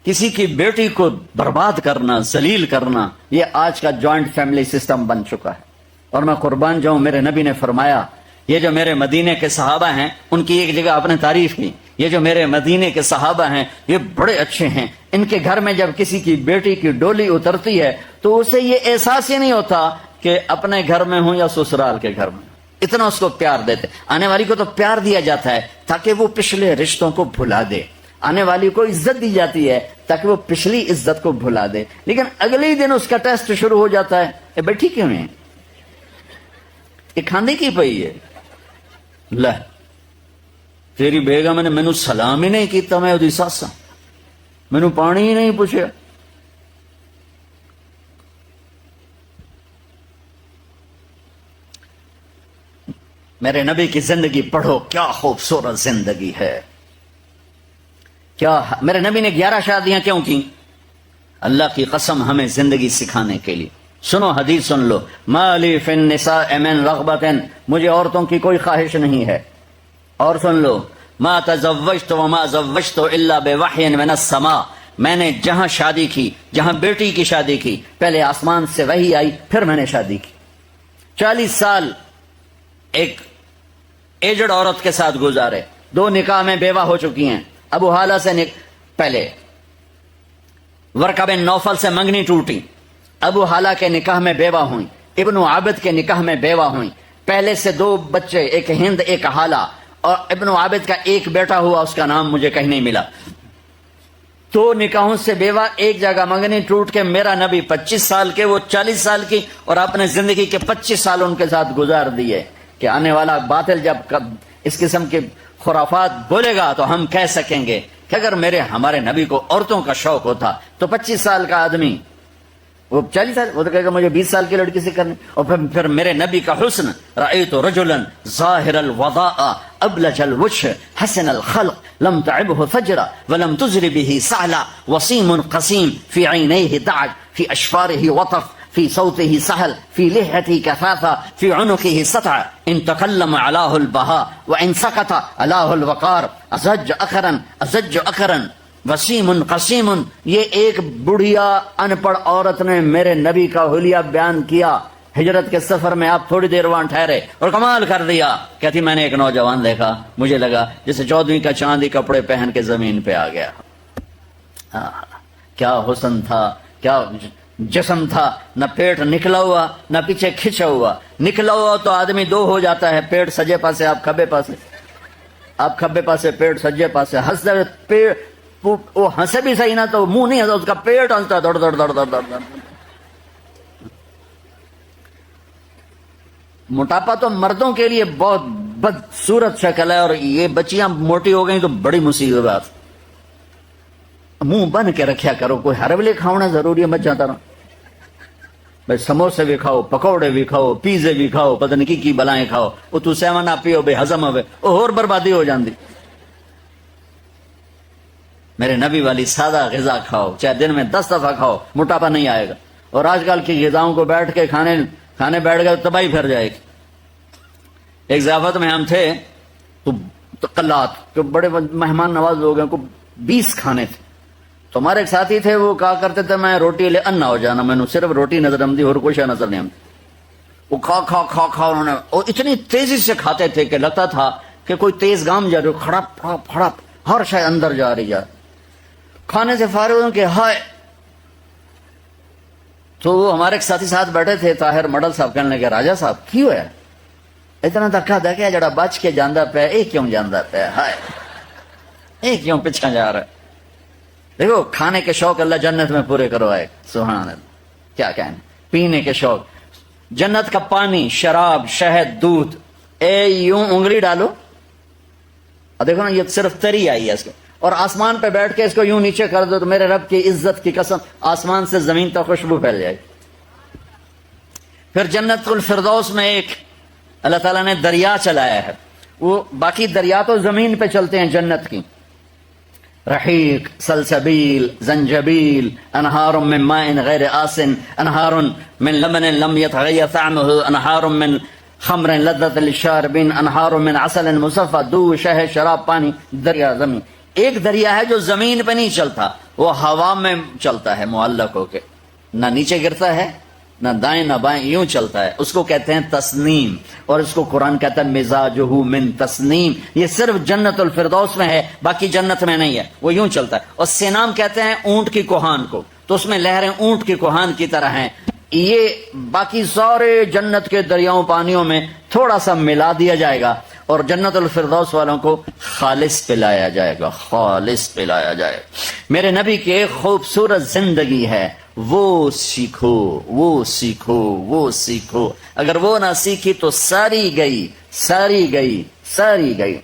کسی کی بیٹی کو برباد کرنا، ذلیل کرنا، یہ آج کا جوائنٹ فیملی سسٹم بن چکا ہے۔ اور میں قربان جاؤں، میرے نبی نے فرمایا، یہ جو میرے مدینے کے صحابہ ہیں، ان کی ایک جگہ آپ نے تعریف کی، یہ جو میرے مدینے کے صحابہ ہیں یہ بڑے اچھے ہیں، ان کے گھر میں جب کسی کی بیٹی کی ڈولی اترتی ہے تو اسے یہ احساس ہی نہیں ہوتا کہ اپنے گھر میں ہوں یا سسرال کے گھر میں، اتنا اس کو پیار دیتے۔ آنے والی کو تو پیار دیا جاتا ہے تاکہ وہ پچھلے رشتوں کو بھلا دے، آنے والی کو عزت دی جاتی ہے تاکہ وہ پچھلی عزت کو بھلا دے، لیکن اگلے دن اس کا ٹیسٹ شروع ہو جاتا ہے، یہ بیٹھی کیوں ہے، یہ کھانے کی پئی ہے، لہ تیری بیگم نے مینو سلام ہی نہیں کیتا، میں ਉਹਦੀ ਸੱਸ مینو پانی ہی نہیں پوچھا۔ میرے نبی کی زندگی پڑھو، کیا خوبصورت زندگی ہے، کیا میرے نبی نے 11 شادیاں کیوں کی؟ اللہ کی قسم ہمیں زندگی سکھانے کے لیے۔ سنو حدیث سن لو، ما لی فی النساء من رغبت، مجھے عورتوں کی کوئی خواہش نہیں ہے۔ اور سن لو، ما تزوجت وما زوجت الا بوحی من السماء، میں نے جہاں شادی کی، جہاں بیٹی کی شادی کی، پہلے آسمان سے وحی آئی پھر میں نے شادی کی۔ 40 سال ایک ایجڈ عورت کے ساتھ گزارے، 2 نکاح میں بیوہ ہو چکی ہیں۔ ابو حالہ سے پہلے ورقہ بن نوفل سے منگنی ٹوٹی، ابو حالہ کے نکاح میں بیوہ ہوئیں، ابن عابد کے نکاح میں بیوہ ہوئیں، پہلے سے 2 بچے، ایک ہند ایک حالہ، اور ابن عابد کا ایک بیٹا ہوا، اس کا نام مجھے کہیں نہیں ملا۔ 2 نکاحوں سے بیوہ، ایک جگہ منگنی ٹوٹ کے میرا نبی 25 سال کے، وہ 40 سال کی، اور اپنے زندگی کے 25 سال ان کے ساتھ گزار دیے کہ آنے والا باطل جب اس قسم کے خرافات بولے گا تو ہم کہہ سکیں گے کہ اگر ہمارے نبی کو عورتوں کا شوق ہوتا تو 25 سال کا آدمی، وہ 40 سال، وہ تو کہے گا مجھے 20 سال کی لڑکی سے کرنے۔ اور پھر میرے نبی کا حسن، رأیت رجلا ظاہر الوضاء ابلج الوجه حسن الخلق لم تعبه فجرا ولم تزر به سعلا وسيم قسيم في عينيه دعج في أشفاره وطف في صوته سهل في لحيته كثافة في عنقه سطع إن تكلم علاه البهاء وإن سكت علاه الوقار أزج أخرا وسیم قسیم۔ یہ ایک بڑھیا ان پڑھ عورت نے میرے نبی کا حلیہ بیان کیا، ہجرت کے سفر میں آپ تھوڑی دیر وہاں ٹھہرے اور کمال کر دیا۔ کہتی میں نے ایک نوجوان دیکھا، مجھے لگا جیسے 14ویں کا چاندی کپڑے پہن کے زمین پہ آ گیا۔ کیا حسن تھا، کیا جسم تھا، نہ پیٹ نکلا ہوا نہ پیچھے کھچا ہوا۔ نکلا ہوا تو آدمی 2 ہو جاتا ہے، پیٹ سجے پاسے، آپ کھبے پاسے، آپ کھبے پاسے، پیٹ سجے پاسے، ہنستے پیٹ، وہ ہنسے بھی صحیح نہ تو منہ نہیں ہنسا، اس کا پیٹ ہنستا دڑ دڑ دڑ دڑ دڑ دڑ۔ موٹاپا تو مردوں کے لیے بہت بدصورت شکل ہے، اور یہ بچیاں موٹی ہو گئیں تو بڑی مصیبت۔ منہ بن کے رکھیا کرو، کوئی ہر ویلے کھاؤنا ضروری ہے مت جاتا رہا بھائی، سموسے بھی کھاؤ، پکوڑے بھی کھاؤ، پیزے بھی کھاؤ، پتہ نہیں کی بلائیں کھاؤ، وہ تو سیون نہ پیو بے ہضم ہوئے، وہ اور بربادی ہو جاندی۔ میرے نبی والی سادہ غذا کھاؤ، چاہے دن میں 10 دفعہ کھاؤ، موٹاپا نہیں آئے گا۔ اور آج کل کی غذاؤں کو بیٹھ کے کھانے بیٹھ گئے تو تباہی پھر جائے گی۔ ایک ضیافت میں ہم تھے تو قلات جو بڑے مہمان نواز لوگ ہیں، کو 20 کھانے تھے، تو ہمارے ایک ساتھی تھے، وہ کہا کرتے تھے میں روٹی لے ان نہ ہو جانا، میں نے صرف روٹی نظر آمدی اور کوئی شے نظر نہیں آمدی۔ وہ کھا انہوں نے، اور اتنی تیزی سے کھاتے تھے کہ لگتا تھا کہ کوئی تیز گام جا رہی ہو، کھڑپ کھڑپ کھڑپ، ہر شے اندر جا رہی ہے۔ کھانے سے فارغ ہوں کہ ہائے، تو وہ ہمارے ایک ساتھی ساتھ بیٹھے تھے، طاہر مڈل صاحب، کہنے لگے راجہ صاحب کی ہوا ہے اتنا دھکا دھکیا جڑا بچ کے جاندہ پہ، اے کیوں جاندہ پہ، ہائے اے کیوں پیچھے جا رہا ہے۔ دیکھو کھانے کے شوق اللہ جنت میں پورے کروائے، سبحان اللہ، کیا کہنے، پینے کے شوق، جنت کا پانی، شراب، شہد، دودھ، اے یوں انگلی ڈالو اور دیکھو نا، یہ صرف تری آئی ہے اس کو، اور آسمان پہ بیٹھ کے اس کو یوں نیچے کر دو تو میرے رب کی عزت کی قسم آسمان سے زمین تک خوشبو پھیل جائے گی۔ پھر جنت الفردوس میں ایک اللہ تعالیٰ نے دریا چلایا ہے، وہ باقی دریا تو زمین پہ چلتے ہیں جنت کی، رحیق، سلسبیل، زنجبیل، انہار من ماء غیر آسن، انہار من لبن لم يتغیر طعمه، انہار من خمر لذت للشاربین، انہار من عسل مصفى، دو شہد، شراب، پانی، دریا، زمین۔ ایک دریا ہے جو زمین پہ نہیں چلتا، وہ ہوا میں چلتا ہے معلق ہو کے، نہ نیچے گرتا ہے نہ دائیں نہ بائیں، یوں چلتا ہے، اس کو کہتے ہیں تسنیم، اور اس کو قرآن کہتا ہے مزاجہ من تسنیم۔ یہ صرف جنت الفردوس میں ہے، باقی جنت میں نہیں ہے، وہ یوں چلتا ہے۔ اور سینام کہتے ہیں اونٹ کی کوہان کو، تو اس میں لہریں اونٹ کی کوہان کی طرح ہیں۔ یہ باقی سارے جنت کے دریاؤں پانیوں میں تھوڑا سا ملا دیا جائے گا، اور جنت الفردوس والوں کو خالص پلایا جائے گا، خالص پلایا جائے گا۔ میرے نبی کی ایک خوبصورت زندگی ہے، وہ سیکھو، وہ سیکھو، وہ سیکھو۔ اگر وہ نہ سیکھی تو ساری گئی، ساری گئی، ساری گئی۔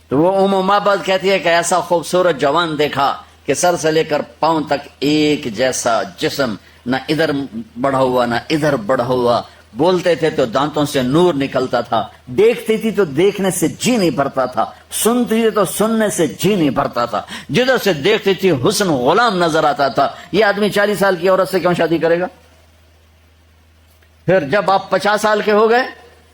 تو وہ ام معبد کہتی ہے کہ ایسا خوبصورت جوان دیکھا کہ سر سے لے کر پاؤں تک ایک جیسا جسم، نہ ادھر بڑھا ہوا نہ ادھر بڑھا ہوا، بولتے تھے تو دانتوں سے نور نکلتا تھا، دیکھتی تھی تو دیکھنے سے جی نہیں بھرتا تھا، سنتی تھی تو سننے سے جی نہیں بھرتا تھا، جدھر سے دیکھتی تھی حسن غلام نظر آتا تھا۔ یہ آدمی 40 سال کی عورت سے کیوں شادی کرے گا؟ پھر جب آپ 50 سال کے ہو گئے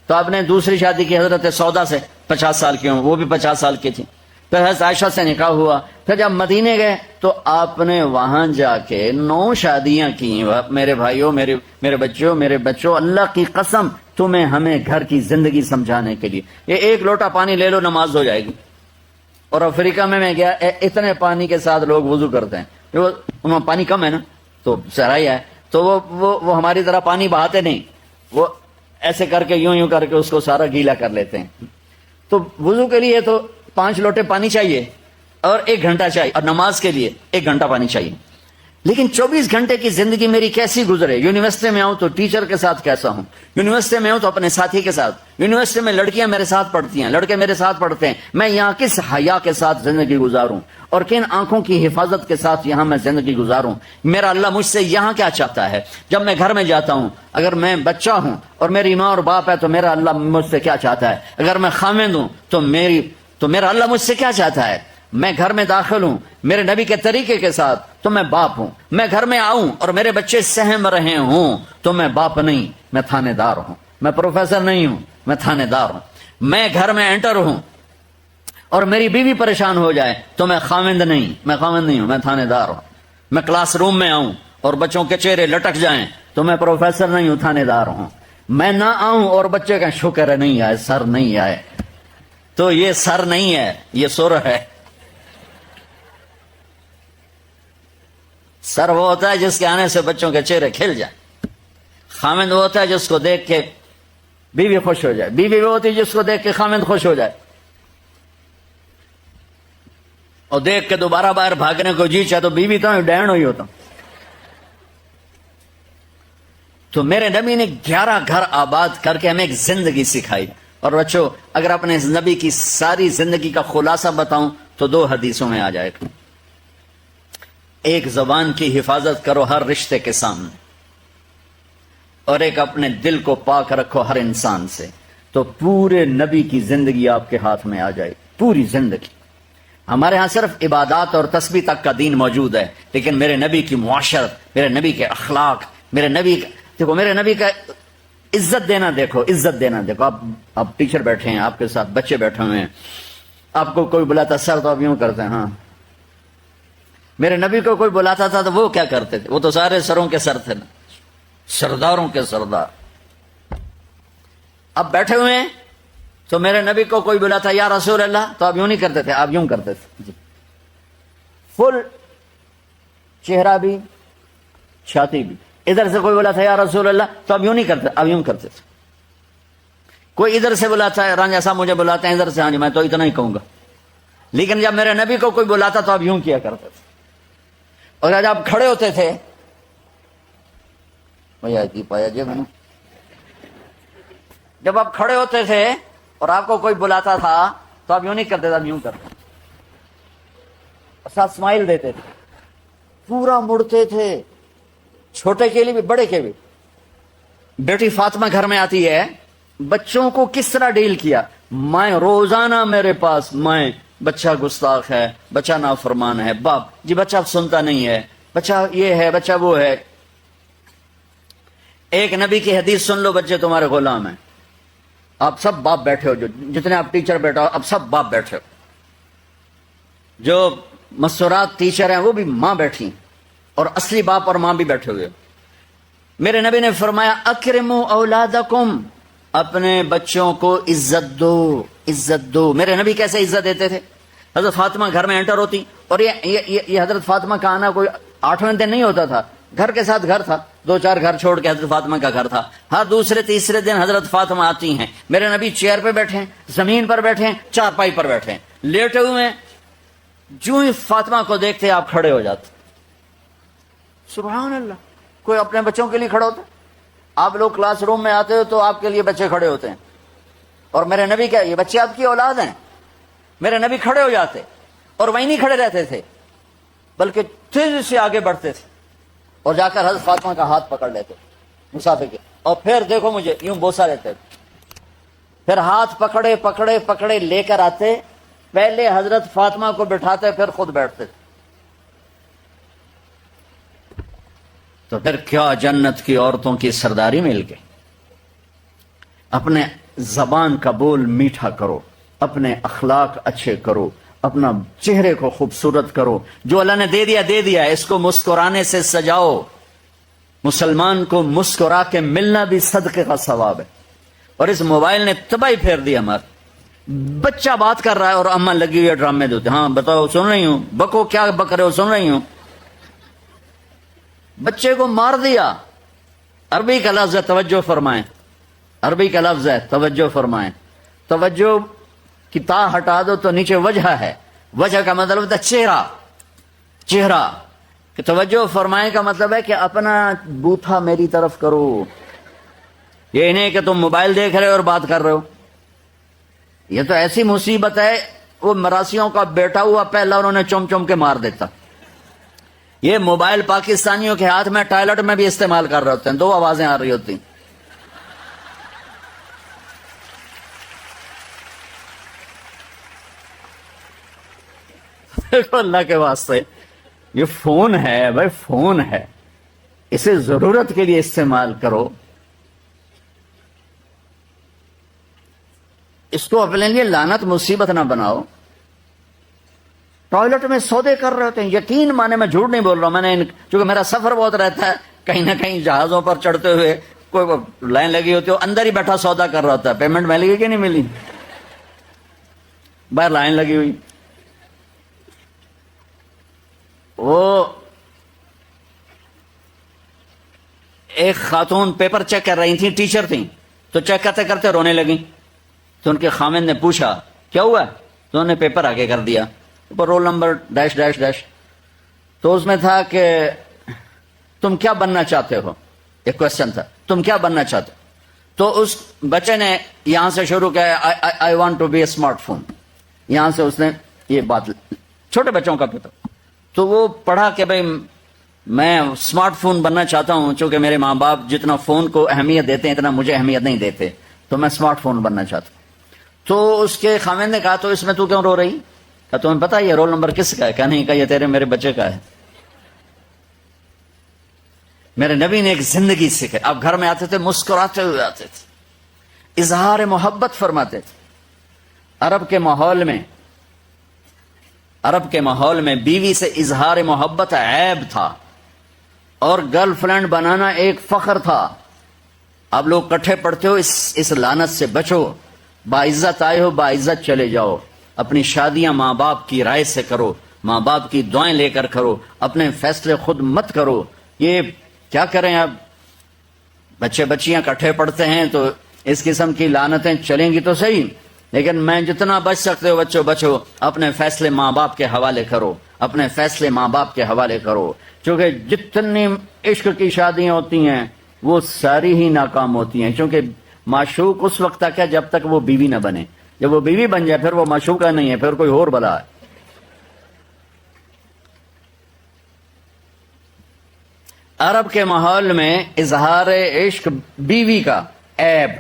تو آپ نے دوسری شادی کی حضرت سودا سے، 50 سال کی ہوں، وہ بھی 50 سال کی تھی۔ پھر حضرت عائشہ سے نکاح ہوا۔ پھر جب مدینے گئے تو آپ نے وہاں جا کے 9 شادیاں کی۔ میرے بھائیوں، میرے بچوں، اللہ کی قسم تمہیں ہمیں گھر کی زندگی سمجھانے کے لیے یہ ایک لوٹا پانی لے لو، نماز ہو جائے گی۔ اور افریقہ میں گیا، اتنے پانی کے ساتھ لوگ وضو کرتے ہیں، ان میں پانی کم ہے نا، تو صحرائی ہے، تو وہ ہماری طرح پانی بہاتے نہیں، وہ ایسے کر کے یوں کر کے اس کو سارا گیلا کر لیتے ہیں۔ تو وضو کے لیے تو 5 لوٹے پانی چاہیے اور 1 گھنٹہ چاہیے، اور نماز کے لیے 1 گھنٹہ پانی چاہیے۔ لیکن 24 گھنٹے کی زندگی میری کیسی گزرے؟ یونیورسٹی میں آؤں تو ٹیچر کے ساتھ کیسا ہوں، یونیورسٹی میں آؤں تو اپنے ساتھی کے ساتھ، یونیورسٹی میں لڑکیاں میرے ساتھ پڑھتی ہیں، لڑکے میرے ساتھ پڑھتے ہیں، میں یہاں کس حیا کے ساتھ زندگی گزاروں اور کن آنکھوں کی حفاظت کے ساتھ یہاں میں زندگی گزاروں؟ میرا اللہ مجھ سے یہاں کیا چاہتا ہے؟ جب میں گھر میں جاتا ہوں، اگر میں بچہ ہوں اور میری ماں اور باپ ہے تو میرا اللہ مجھ سے کیا چاہتا ہے؟ اگر میں خاوند ہوں تو میرا اللہ مجھ سے کیا چاہتا ہے؟ میں گھر میں داخل ہوں میرے نبی کے طریقے کے ساتھ تو میں باپ ہوں، میں گھر میں آؤں اور میرے بچے سہم رہے ہوں تو میں باپ نہیں، میں تھانے دار ہوں، میں پروفیسر نہیں ہوں، میں تھانے دار ہوں۔ میں گھر میں انٹر ہوں اور میری بیوی پریشان ہو جائے تو میں خاوند نہیں ہوں، میں تھانے دار ہوں۔ میں کلاس روم میں آؤں اور بچوں کے چہرے لٹک جائیں تو میں پروفیسر نہیں ہوں، تھانے دار ہوں۔ میں نہ آؤں اور بچے کہیں شکر ہے نہیں آئے، سر نہیں آئے، تو یہ سر نہیں ہے، یہ سر ہے۔ سر وہ ہوتا ہے جس کے آنے سے بچوں کے چہرے کھل جائیں، خاوند وہ ہوتا ہے جس کو دیکھ کے بیوی خوش ہو جائے، بیوی وہ ہوتی ہے جس کو دیکھ کے خاوند خوش ہو جائے، اور دیکھ کے دوبارہ باہر بھاگنے کو جی چاہے تو بیوی تو ڈین ہوئی ہوتا۔ تو میرے نبی نے 11 گھر آباد کر کے ہمیں ایک زندگی سکھائی۔ اور بچوں، اگر اپنے نبی کی ساری زندگی کا خلاصہ بتاؤں تو 2 حدیثوں میں آ جائے گا۔ ایک زبان کی حفاظت کرو ہر رشتے کے سامنے، اور ایک اپنے دل کو پاک رکھو ہر انسان سے، تو پورے نبی کی زندگی آپ کے ہاتھ میں آ جائے، پوری زندگی۔ ہمارے ہاں صرف عبادات اور تسبیح تک کا دین موجود ہے، لیکن میرے نبی کی معاشرت، میرے نبی کے اخلاق، میرے نبی کا عزت دینا دیکھو، عزت دینا دیکھو۔ آپ ٹیچر بیٹھے ہیں، آپ کے ساتھ بچے بیٹھے ہوئے ہیں، آپ کو کوئی بلاتا سر تو آپ یوں کرتے ہیں، ہاں۔ میرے نبی کو کوئی بلاتا تھا تو وہ کیا کرتے تھے؟ وہ تو سارے سروں کے سر تھے نا، سرداروں کے سردار۔ اب بیٹھے ہوئے ہیں تو میرے نبی کو کوئی بلاتا یا رسول اللہ تو آپ یوں نہیں کرتے تھے، آپ یوں کرتے تھے، جی، فل چہرہ بھی چھاتی بھی۔ ادھر سے کوئی بلاتا یا رسول اللہ تو آپ یوں نہیں کرتے، آپ یوں کرتے تھے۔ کوئی ادھر سے بلاتا ہے، رانجھا صاحب مجھے بلاتے ہیں ادھر سے، ہاں جی میں تو اتنا ہی کہوں گا، لیکن جب میرے نبی کو کوئی بلاتا تو آپ یوں کیا کرتے تھے۔ اور جب آپ کھڑے ہوتے تھے، جب آپ کھڑے ہوتے تھے اور آپ کو کوئی بلاتا تھا تو آپ یوں نہیں کرتے تھے، آپ یوں کرتے، اور ساتھ اسمائل دیتے تھے، پورا مڑتے تھے، چھوٹے کے لیے بھی بڑے کے بھی۔ بیٹی فاطمہ گھر میں آتی ہے، بچوں کو کس طرح ڈیل کیا، میں روزانہ میرے پاس میں بچہ گستاخ ہے، بچہ نافرمان ہے، باپ جی بچہ سنتا نہیں ہے، بچہ یہ ہے، بچہ وہ ہے۔ ایک نبی کی حدیث سن لو، بچے تمہارے غلام ہیں۔ آپ سب باپ بیٹھے ہو، جو جتنے آپ ٹیچر بیٹھا ہو، اب سب باپ بیٹھے ہو۔ جو مستورات ٹیچر ہیں وہ بھی ماں بیٹھی اور اصلی باپ اور ماں بھی بیٹھے ہوئے. میرے نبی نے فرمایا اکرموا اولادکم، اپنے بچوں کو عزت دو، عزت دو. میرے نبی کیسے عزت دیتے تھے؟ حضرت فاطمہ گھر میں انٹر ہوتی، اور یہ حضرت فاطمہ کا آنا کوئی 8ویں دن نہیں ہوتا تھا، گھر کے ساتھ گھر تھا، 2-4 گھر چھوڑ کے حضرت فاطمہ کا گھر تھا. ہر دوسرے تیسرے دن حضرت فاطمہ آتی ہیں، میرے نبی چیئر پہ بیٹھے ہیں، زمین پر بیٹھے ہیں، چارپائی پر بیٹھے ہیں، لیٹے ہوئے ہیں. جو ہی فاطمہ کو دیکھتے آپ کھڑے ہو جاتے. سبحان اللہ. کوئی اپنے بچوں کے لیے کھڑا ہوتا ہے؟ آپ لوگ کلاس روم میں آتے ہو تو آپ کے لیے بچے کھڑے ہوتے ہیں، اور میرے نبی کیا یہ بچے آپ کی اولاد ہیں؟ میرے نبی کھڑے ہو جاتے، اور وہیں نہیں کھڑے رہتے تھے بلکہ تیزی سے آگے بڑھتے تھے اور جا کر حضرت فاطمہ کا ہاتھ پکڑ لیتے مسافر کے، اور پھر دیکھو مجھے یوں بوسا لیتے. پھر ہاتھ پکڑے پکڑے پکڑے لے کر آتے، پہلے حضرت فاطمہ کو بٹھاتے پھر خود بیٹھتے. تو پھر کیا جنت کی عورتوں کی سرداری مل گئی. اپنے زبان کا بول میٹھا کرو، اپنے اخلاق اچھے کرو، اپنا چہرے کو خوبصورت کرو. جو اللہ نے دے دیا، اس کو مسکرانے سے سجاؤ. مسلمان کو مسکرا کے ملنا بھی صدقے کا ثواب ہے. اور اس موبائل نے تباہی پھیر دی ہمارا. بچہ بات کر رہا ہے اور اماں لگی ہوئی ہے ڈرامے دیتے، ہاں بتاؤ سن رہی ہوں، بکو کیا بک رہے ہو، سن رہی ہوں. بچے کو مار دیا. عربی کا لفظ ہے، توجہ فرمائیں، عربی کا لفظ ہے، توجہ فرمائیں. توجہ کی تا ہٹا دو تو نیچے وجہ ہے. وجہ کا مطلب ہوتا ہے چہرہ، چہرہ. کہ توجہ فرمائیں کا مطلب ہے کہ اپنا بوتھا میری طرف کرو. یہ نہیں کہ تم موبائل دیکھ رہے ہو اور بات کر رہے ہو. یہ تو ایسی مصیبت ہے، وہ مراسیوں کا بیٹا ہوا پہلا انہوں نے چم چم کے مار دیتا. یہ موبائل پاکستانیوں کے ہاتھ میں ٹوائلٹ میں بھی استعمال کر رہے ہوتے ہیں، 2 آوازیں آ رہی ہوتی. دیکھو اللہ کے واسطے، یہ فون ہے بھائی، فون ہے، اسے ضرورت کے لیے استعمال کرو. اس کو اپنے لیے لعنت مصیبت نہ بناؤ. ٹوائلٹ میں سودے کر رہے ہوتے ہیں، یقین مانے میں جھوٹ نہیں بول رہا ہوں. میں نے چونکہ میرا سفر بہت رہتا ہے، کہیں نہ کہیں جہازوں پر چڑھتے ہوئے کوئی لائن لگی ہوتی ہے، اندر ہی بیٹھا سودا کر رہا ہوتا ہے. پیمنٹ ملے گی کہ نہیں ملی، باہر لائن لگی ہوئی. وہ ایک خاتون پیپر چیک کر رہی تھی، ٹیچر تھیں، تو چیک کرتے کرتے رونے لگیں. تو ان کے خامند نے پوچھا کیا ہوا؟ تو انہوں نے پیپر آگے کر دیا، roll number dash dash dash. تو اس میں تھا کہ تم کیا بننا چاہتے ہو، ایک کوشچن تھا، تم کیا بننا چاہتے ہو. تو اس بچے نے یہاں سے شروع کیا، I want to be a smartphone. یہاں سے اس نے یہ بات، چھوٹے بچوں کا پیپر. تو وہ پڑھا کہ بھئی میں اسمارٹ فون بننا چاہتا ہوں، چونکہ میرے ماں باپ جتنا فون کو اہمیت دیتے ہیں اتنا مجھے اہمیت نہیں دیتے، تو میں اسمارٹ فون بننا چاہتا ہوں. تو اس کے خامند نے کہا تو اس میں تو کیوں رو رہی؟ کہ تمہیں پتا یہ رول نمبر کس کا ہے؟ کہ نہیں، کہ یہ تیرے میرے بچے کا ہے. میرے نبی نے ایک زندگی سکھائی. آپ گھر میں آتے تھے مسکراتے ہوئے آتے تھے، اظہار محبت فرماتے تھے. عرب کے ماحول میں بیوی سے اظہار محبت عیب تھا، اور گرل فرینڈ بنانا ایک فخر تھا. آپ لوگ کٹھے پڑھتے ہو، اس لعنت سے بچو. باعزت آئے ہو، باعزت چلے جاؤ. اپنی شادیاں ماں باپ کی رائے سے کرو، ماں باپ کی دعائیں لے کر کرو، اپنے فیصلے خود مت کرو. یہ کیا کریں، اب بچے بچیاں کٹھے پڑھتے ہیں تو اس قسم کی لعنتیں چلیں گی تو صحیح، لیکن میں جتنا بچ سکتے ہو بچو بچو. اپنے فیصلے ماں باپ کے حوالے کرو، اپنے فیصلے ماں باپ کے حوالے کرو. چونکہ جتنی عشق کی شادیاں ہوتی ہیں وہ ساری ہی ناکام ہوتی ہیں، چونکہ معشوق اس وقت تک ہے جب تک وہ بیوی نہ بنے. جب وہ بیوی بن جائے پھر وہ معشوقہ نہیں ہے، پھر کوئی اور بلا ہے. عرب کے ماحول میں اظہار عشق بیوی کا عیب،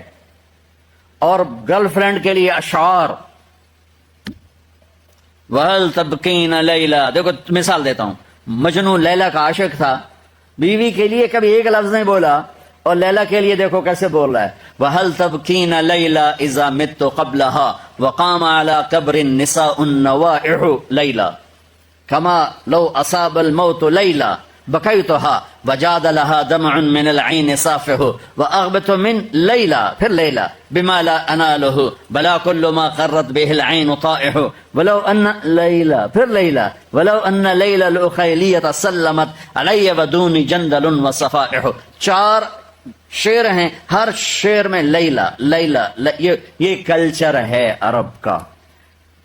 اور گرل فرینڈ کے لیے اشعار. وَهَلْ تَبْكِينَ لَيْلَا. دیکھو مثال دیتا ہوں، مجنو لیلا کا عاشق تھا، بیوی کے لیے کبھی ایک لفظ نہیں بولا، اور لیلا کے لیے دیکھو کیسے بول رہا ہے. وَهَلْ تَبْكِينَ لَيْلَا إِذَا مِتُّ قَبْلَهَا وَقَامَ عَلَى قَبْرِ النِّسَاءُ النَّوَائِحُ لَيْلَا. کما لو اصاب الموت لیلا بکیتها وجاد لها دمع من العین صافح واغبت من لیلا پھر لیلا بما لا اناله بلا كل ما قرت به العین طائح ولو ان لیلا پھر لیلا ولو ان لیلا الاخیلیة سلمت علی ودون جندل وصفائح. چار شعر ہیں، ہر شعر میں لیلا لیلا، یہ کلچر ہے عرب کا.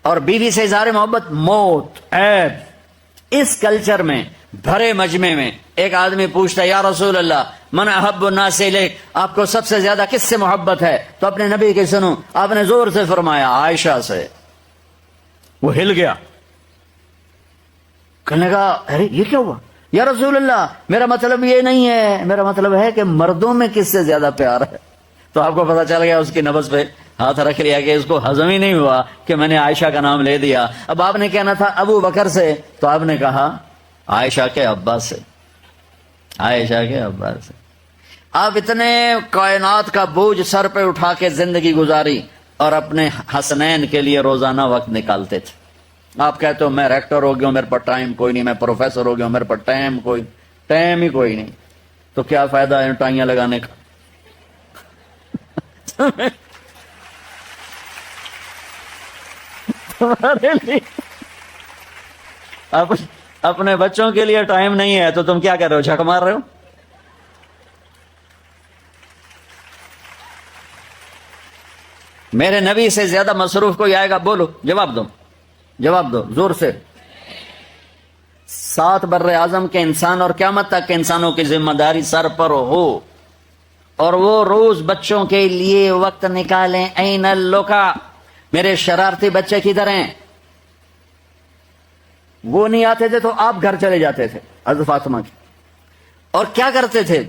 اور بیوی سے اظہار محبت، موت، عیب. اس کلچر میں بھرے مجمع میں ایک آدمی پوچھتا ہے یا رسول اللہ من احب الناس الیک، آپ کو سب سے زیادہ کس سے محبت ہے؟ تو اپنے نبی کی سنو، آپ نے زور سے فرمایا عائشہ سے. وہ ہل گیا، کہنے لگا ارے یہ کیا ہوا یا رسول اللہ، میرا مطلب یہ نہیں ہے، میرا مطلب ہے کہ مردوں میں کس سے زیادہ پیار ہے. تو آپ کو پتا چل گیا، اس کی نبض پہ ہاتھ رکھ لیا کہ اس کو ہضم ہی نہیں ہوا کہ میں نے عائشہ کا نام لے دیا. اب آپ نے کہنا تھا ابو بکر سے، تو آپ نے کہا عائشہ کے ابا سے، عائشہ کے ابا سے. آپ اتنے کائنات کا بوجھ سر پہ اٹھا کے زندگی گزاری اور اپنے حسنین کے لیے روزانہ وقت نکالتے تھے. آپ کہتے ہو میں ریکٹر ہو گیا ہوں، میرے پر ٹائم کوئی نہیں، میں پروفیسر ہو گیا ہوں، میرے پر ٹائم ہی کوئی نہیں. تو کیا فائدہ ہے ٹائیاں لگانے کا؟ تمہارے لیے اپنے بچوں کے لیے ٹائم نہیں ہے تو تم کیا کر رہے ہو، جھک مار رہے ہو؟ میرے نبی سے زیادہ مصروف کوئی آئے گا؟ بولو، جواب دو زور سے. 7 بر اعظم کے انسان اور قیامت تک کے انسانوں کی ذمہ داری سر پر ہو، اور وہ روز بچوں کے لیے وقت نکالیں. این اللقا، میرے شرارتی بچے کدھر ہیں؟ وہ نہیں آتے تھے تو آپ گھر چلے جاتے تھے حضرت فاطمہ کی. اور کیا کرتے تھے؟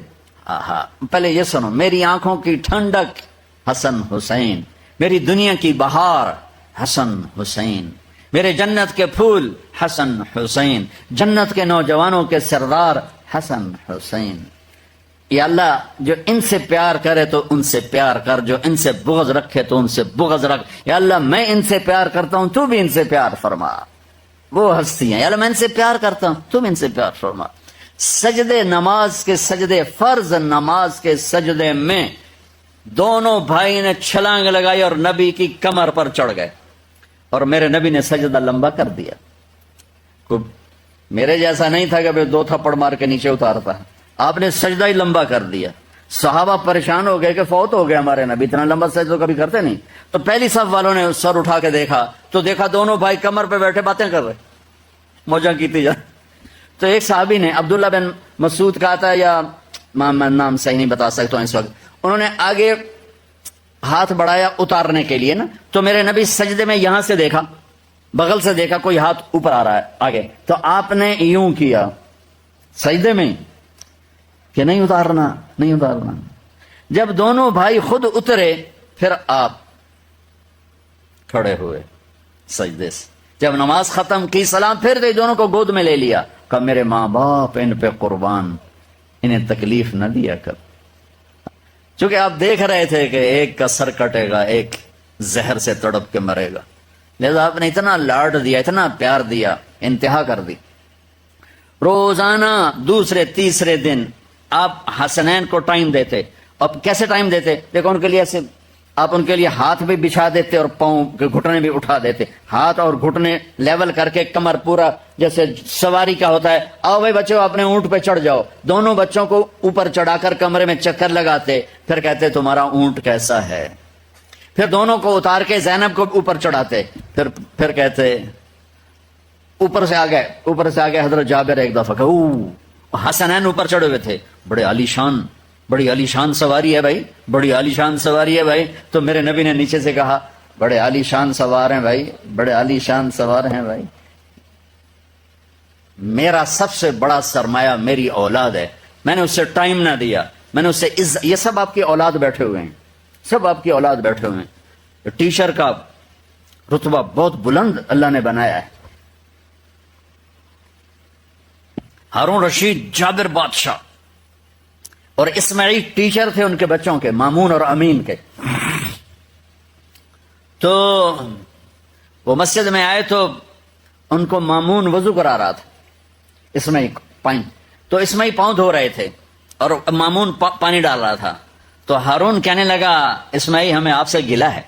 پہلے یہ سنو، میری آنکھوں کی ٹھنڈک حسن حسین، میری دنیا کی بہار حسن حسین، میرے جنت کے پھول حسن حسین، جنت کے نوجوانوں کے سردار حسن حسین. یا اللہ جو ان سے پیار کرے تو ان سے پیار کر، جو ان سے بغض رکھے تو ان سے بغض رکھ. یا اللہ میں ان سے پیار کرتا ہوں، تو بھی ان سے پیار فرما. وہ ہستی ہیں، یا اللہ میں ان سے پیار کرتا ہوں، تم ان سے پیار فرما. سجدے نماز کے سجدے، فرض نماز کے سجدے میں دونوں بھائی نے چھلانگ لگائی اور نبی کی کمر پر چڑھ گئے، اور میرے نبی نے سجدہ لمبا کر دیا. میرے جیسا نہیں تھا کہ 2 تھپڑ مار کے نیچے اتارتا، آپ نے سجدہ ہی لمبا کر دیا. صحابہ پریشان ہو گئے کہ فوت ہو گئے ہمارے نبی، اتنا لمبا سجدہ کبھی کرتے نہیں. تو پہلی صف والوں نے سر اٹھا کے دیکھا تو دیکھا دونوں بھائی کمر پہ بیٹھے باتیں کر رہے، موجہ کیتی جا. تو ایک صحابی نے عبداللہ بن مسعود کہا تھا، یا میں نام صحیح نہیں بتا سکتا ہوں اس وقت، انہوں نے آگے ہاتھ بڑھایا اتارنے کے لیے نا، تو میرے نبی سجدے میں یہاں سے دیکھا، بغل سے دیکھا کوئی ہاتھ اوپر آ رہا ہے آگے، تو آپ نے یوں کیا سجدے میں کہ نہیں اتارنا. جب دونوں بھائی خود اترے پھر آپ کھڑے ہوئے سجدے سے. جب نماز ختم کی، سلام پھر دے، دونوں کو گود میں لے لیا، کہا میرے ماں باپ ان پہ قربان، انہیں تکلیف نہ دیا کر. چونکہ آپ دیکھ رہے تھے کہ ایک کا سر کٹے گا، ایک زہر سے تڑپ کے مرے گا، لہذا آپ نے اتنا لاڈ دیا، اتنا پیار دیا، انتہا کر دی. روزانہ دوسرے تیسرے دن آپ حسنین کو ٹائم دیتے. اب کیسے ٹائم دیتے؟ دیکھو ان کے لیے ایسے آپ ان کے لیے ہاتھ بھی بچھا دیتے اور پاؤں کے گھٹنے بھی اٹھا دیتے، ہاتھ اور گھٹنے لیول کر کے، کمر پورا جیسے سواری کا ہوتا ہے. آؤ بھائی بچوں اپنے اونٹ پہ چڑھ جاؤ. دونوں بچوں کو اوپر چڑھا کر کمرے میں چکر لگاتے، پھر کہتے تمہارا اونٹ کیسا ہے. پھر دونوں کو اتار کے زینب کو اوپر چڑھاتے، پھر کہتے اوپر سے آگے حضرت جابر ایک دفعہ کہ حسنین اوپر چڑھے ہوئے تھے، بڑی عالی شان سواری ہے بھائی، بڑی عالی شان سواری ہے بھائی. تو میرے نبی نے نیچے سے کہا بڑے عالی شان سوار ہیں بھائی، بڑے عالی شان سوار ہیں بھائی. میرا سب سے بڑا سرمایہ میری اولاد ہے، میں نے اس سے ٹائم نہ دیا، میں نے اس سے یہ سب آپ کی اولاد بیٹھے ہوئے ہیں، سب آپ کی اولاد بیٹھے ہوئے ہیں. ٹیچر کا رتبہ بہت بلند اللہ نے بنایا ہے. ہارون رشید، جابر بادشاہ اور اسماعیل ٹیچر تھے ان کے بچوں کے، مامون اور امین کے. تو وہ مسجد میں آئے تو ان کو مامون وضو کرا رہا تھا، اسماعیل پانی، تو اسماعیل پاؤں دھو رہے تھے اور مامون پانی ڈال رہا تھا، تو ہارون کہنے لگا اسماعیل ہمیں آپ سے گلہ ہے۔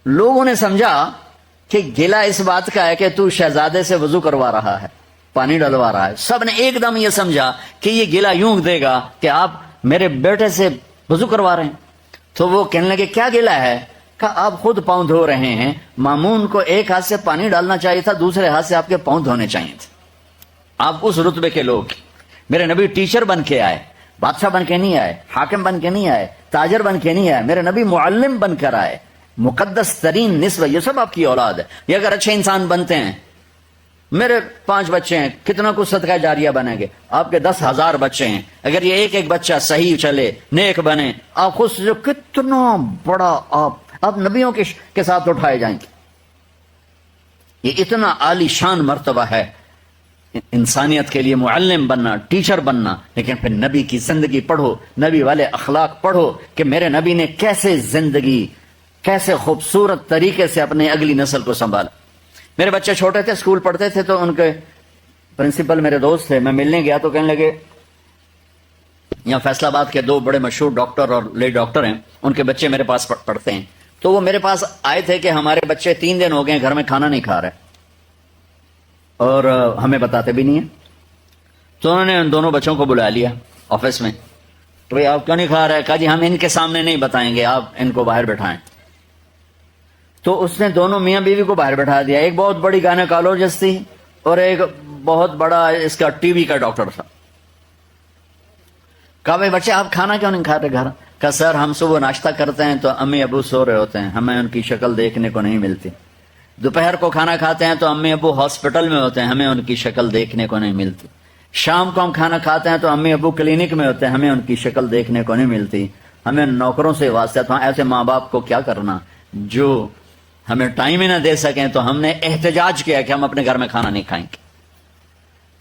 لوگوں نے سمجھا کہ گلہ اس بات کا ہے کہ تو شہزادے سے وضو کروا رہا ہے، پانی ڈلوا رہا ہے۔ سب نے ایک دم یہ سمجھا کہ یہ گلہ یوں دے گا کہ آپ میرے بیٹے سے وضو کروا رہے ہیں۔ تو وہ کہنے لگے کیا گلہ ہے؟ کہ آپ خود پاؤں دھو رہے ہیں، مامون کو ایک ہاتھ سے پانی ڈالنا چاہیے تھا، دوسرے ہاتھ سے آپ کے پاؤں دھونے چاہیے تھے۔ آپ اس رتبے کے لوگ، میرے نبی ٹیچر بن کے آئے، بادشاہ بن کے نہیں آئے، حاکم بن کے نہیں آئے، تاجر بن کے نہیں آئے، میرے نبی معلم بن کر آئے، مقدس ترین نسبت، یہ سب آپ کی اولاد ہے۔ یہ اگر اچھے انسان بنتے ہیں، میرے 5 بچے ہیں، کتنا کچھ صدقہ جاریہ بنیں گے، آپ کے 10,000 بچے ہیں، اگر یہ ایک ایک بچہ صحیح چلے، نیک بنے، آپ خود سے کتنا بڑا آپ نبیوں کے ساتھ اٹھائے جائیں گے۔ یہ اتنا عالی شان مرتبہ ہے انسانیت کے لیے، معلم بننا، ٹیچر بننا، لیکن پھر نبی کی زندگی پڑھو، نبی والے اخلاق پڑھو کہ میرے نبی نے کیسے زندگی، کیسے خوبصورت طریقے سے اپنے اگلی نسل کو سنبھالا۔ میرے بچے چھوٹے تھے، اسکول پڑھتے تھے، تو ان کے پرنسپل میرے دوست تھے، میں ملنے گیا تو کہنے لگے یہاں فیصل آباد کے 2 بڑے مشہور ڈاکٹر اور لے ڈاکٹر ہیں، ان کے بچے میرے پاس پڑھتے ہیں، تو وہ میرے پاس آئے تھے کہ ہمارے بچے 3 دن ہو گئے گھر میں کھانا نہیں کھا رہے اور ہمیں بتاتے بھی نہیں ہیں۔ تو انہوں نے ان دونوں بچوں کو بلا لیا آفس میں، تو بھئی آپ کیوں نہیں کھا رہے؟ کہا جی ہم ان کے سامنے نہیں بتائیں گے، آپ ان کو باہر بٹھائیں۔ تو اس نے دونوں میاں بیوی کو باہر بٹھا دیا، ایک بہت بڑی گائنیکالوجسٹ تھی اور ایک بہت بڑا اس کا ٹی وی کا ڈاکٹر تھا۔ کہا بھائی بچے آپ کھانا کیوں نہیں کھا رہے گھر؟ کہا سر ہم صبح ناشتہ کرتے ہیں تو امی ابو سو رہے ہوتے ہیں، ہمیں ان کی شکل دیکھنے کو نہیں ملتی۔ دوپہر کو کھانا کھاتے ہیں تو امی ابو ہاسپٹل میں ہوتے ہیں، ہمیں ان کی شکل دیکھنے کو نہیں ملتی۔ شام کو ہم کھانا کھاتے ہیں تو امی ابو کلینک میں ہوتے ہیں، ہمیں ان کی شکل دیکھنے کو نہیں ملتی۔ ہمیں نوکروں سے واسطہ تھا، ایسے ماں باپ کو کیا کرنا جو ہمیں ٹائم ہی نہ دے سکیں، تو ہم نے احتجاج کیا کہ ہم اپنے گھر میں کھانا نہیں کھائیں گے۔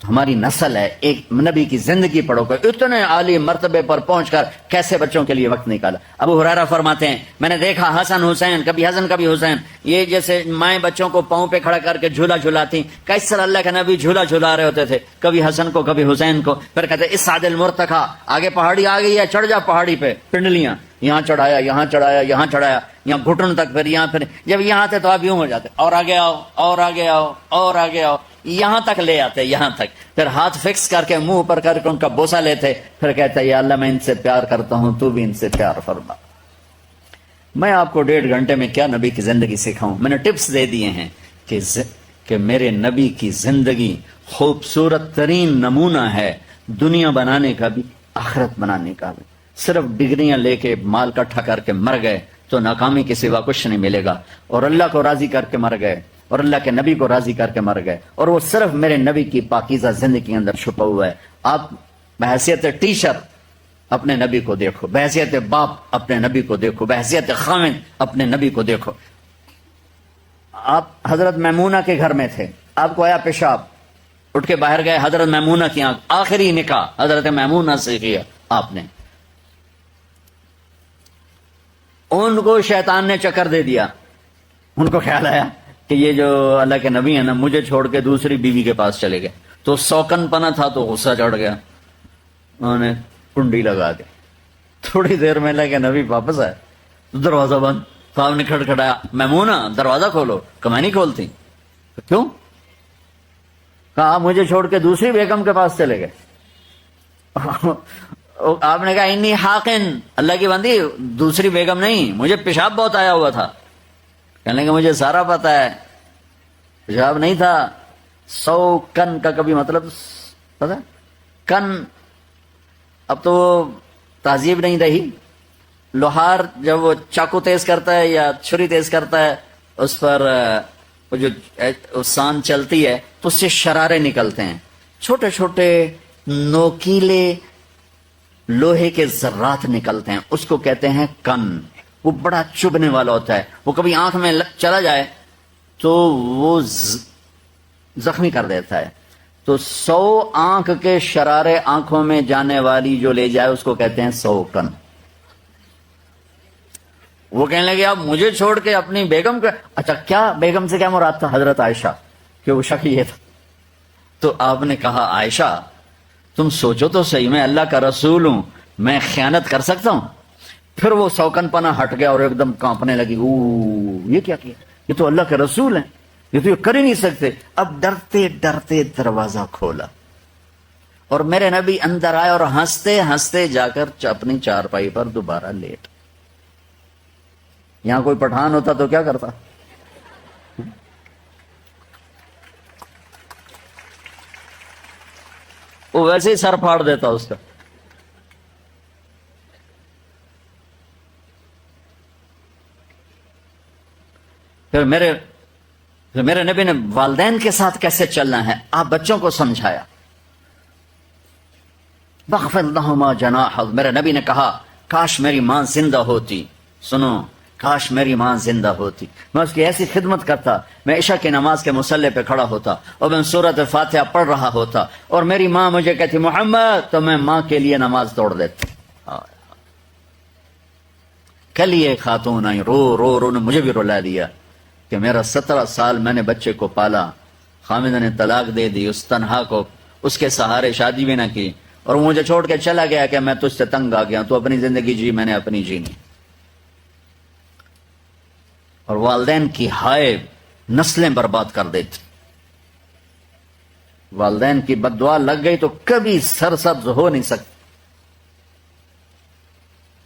ہماری نسل ہے، ایک نبی کی زندگی پڑھو کہ اتنے عالی مرتبے پر پہنچ کر کیسے بچوں کے لیے وقت نکالا۔ ابو ہریرہ فرماتے ہیں میں نے دیکھا حسن حسین، کبھی حسن کبھی حسین، یہ جیسے مائیں بچوں کو پاؤں پہ کھڑا کر کے جھولا جھولاتی، کس طرح اللہ کے نبی جھولا جھولا رہے ہوتے تھے، کبھی حسن کو کبھی حسین کو۔ پھر کہتے اس سعد المرتقی، آگے پہاڑی آ گئی ہے، چڑھ جا پہاڑی پہ، پنڈلیاں یہاں چڑھایا، یہاں چڑھایا، یہاں چڑھایا، یہاں گھٹن تک، پھر یہاں، پھر جب یہاں تھے تو آپ یوں ہو جاتے، اور آگے آؤ، اور آگے آؤ، اور آگے آؤ، یہاں تک لے آتے، یہاں تک، پھر ہاتھ فکس کر کے منہ پر کر کے ان کا بوسہ لیتے، پھر کہتے یا اللہ میں ان سے پیار کرتا ہوں، تو بھی ان سے پیار فرما۔ میں آپ کو 1.5 گھنٹے میں کیا نبی کی زندگی سکھاؤں؟ میں نے ٹپس دے دیے ہیں کہ میرے نبی کی زندگی خوبصورت ترین نمونہ ہے، دنیا بنانے کا بھی آخرت بنانے کا بھی۔ صرف ڈگریاں لے کے مال اکٹھا کر کے مر گئے تو ناکامی کے سوا کچھ نہیں ملے گا، اور اللہ کو راضی کر کے مر گئے اور اللہ کے نبی کو راضی کر کے مر گئے، اور وہ صرف میرے نبی کی پاکیزہ زندگی کے اندر چھپا ہوا ہے۔ آپ بحیثیت ٹیچر اپنے نبی کو دیکھو، بحیثیت باپ اپنے نبی کو دیکھو، بحیثیت خاوند اپنے نبی کو دیکھو۔ آپ حضرت میمونہ کے گھر میں تھے، آپ کو آیا پیشاب، اٹھ کے باہر گئے، حضرت میمونہ کی آنکھ، آخری نکاح حضرت میمونہ سے کیا آپ نے۔ ان کو شیطان نے چکر دے دیا، ان کو خیال آیا کہ یہ جو اللہ کے نبی ہیں نا مجھے چھوڑ کے دوسری بیوی کے پاس چلے گئے، تو سوکن پنا تھا تو غصہ چڑھ گیا، انہوں نے کنڈی لگا دی۔ تھوڑی دیر میں اللہ کے نبی واپس آئے، دروازہ بند، صاحب نے کھڑکھڑایا، میمونہ دروازہ کھولو، کہ میں نہیں کھولتی۔ کیوں؟ کہا آپ مجھے چھوڑ کے دوسری بیگم کے پاس چلے گئے۔ آپ نے کہا انی حاقن، اللہ کی بندی دوسری بیگم نہیں، مجھے پیشاب بہت آیا ہوا تھا۔ کہنے کہ مجھے سارا پتا ہے، پیشاب نہیں تھا، 100 کن کا کبھی مطلب پتا کن، اب تو تہذیب نہیں رہی، لوہار جب وہ چاقو تیز کرتا ہے یا چھری تیز کرتا ہے، اس پر وہ جو سان چلتی ہے تو اس سے شرارے نکلتے ہیں، چھوٹے چھوٹے نوکیلے لوہے کے ذرات نکلتے ہیں، اس کو کہتے ہیں کن۔ وہ بڑا چبھنے والا ہوتا ہے، وہ کبھی آنکھ میں چلا جائے تو وہ زخمی کر دیتا ہے۔ تو 100 آنکھ کے شرارے آنکھوں میں جانے والی جو لے جائے اس کو کہتے ہیں 100 کن۔ وہ کہنے لگے آپ مجھے چھوڑ کے اپنی بیگم کا، اچھا کیا بیگم سے کیا مراد تھا؟ حضرت عائشہ کہ وہ شک یہ تھا۔ تو آپ نے کہا عائشہ تم سوچو تو صحیح، میں اللہ کا رسول ہوں، میں خیانت کر سکتا ہوں؟ پھر وہ سوکن پنا ہٹ گیا اور ایک دم کانپنے لگی، یہ کیا کیا، یہ تو اللہ کے رسول ہیں، یہ تو یہ کر ہی نہیں سکتے۔ اب ڈرتے ڈرتے دروازہ کھولا اور میرے نبی اندر آئے اور ہنستے ہنستے جا کر اپنی چارپائی پر دوبارہ لیٹ۔ یہاں کوئی پٹھان ہوتا تو کیا کرتا؟ وہ ویسے ہی سر پھاڑ دیتا اس کا۔ پھر میرے نبی نے والدین کے ساتھ کیسے چلنا ہے آپ بچوں کو سمجھایا۔ وَخْفِضْ لَهُمَا جَنَاحَ، میرے نبی نے کہا کاش میری ماں زندہ ہوتی، سنو کاش میری ماں زندہ ہوتی، میں اس کی ایسی خدمت کرتا، میں عشاء کی نماز کے مصلی پہ کھڑا ہوتا اور میں سورۃ فاتحہ پڑھ رہا ہوتا اور میری ماں مجھے کہتی محمد، تو میں ماں کے لیے نماز توڑ دیتا۔ کل یہ خاتون آئی رو نے مجھے بھی رلا دیا کہ میرا 17 سال میں نے بچے کو پالا، خامدہ نے طلاق دے دی، اس تنہا کو اس کے سہارے شادی بھی نہ کی اور وہ مجھے چھوڑ کے چلا گیا کہ میں تجھ سے تنگ آ گیا، تو اپنی زندگی جی، میں نے اپنی جی نہیں۔ اور والدین کی ہائے نسلیں برباد کر دیتی، والدین کی بد دعا لگ گئی تو کبھی سرسبز ہو نہیں سکتی۔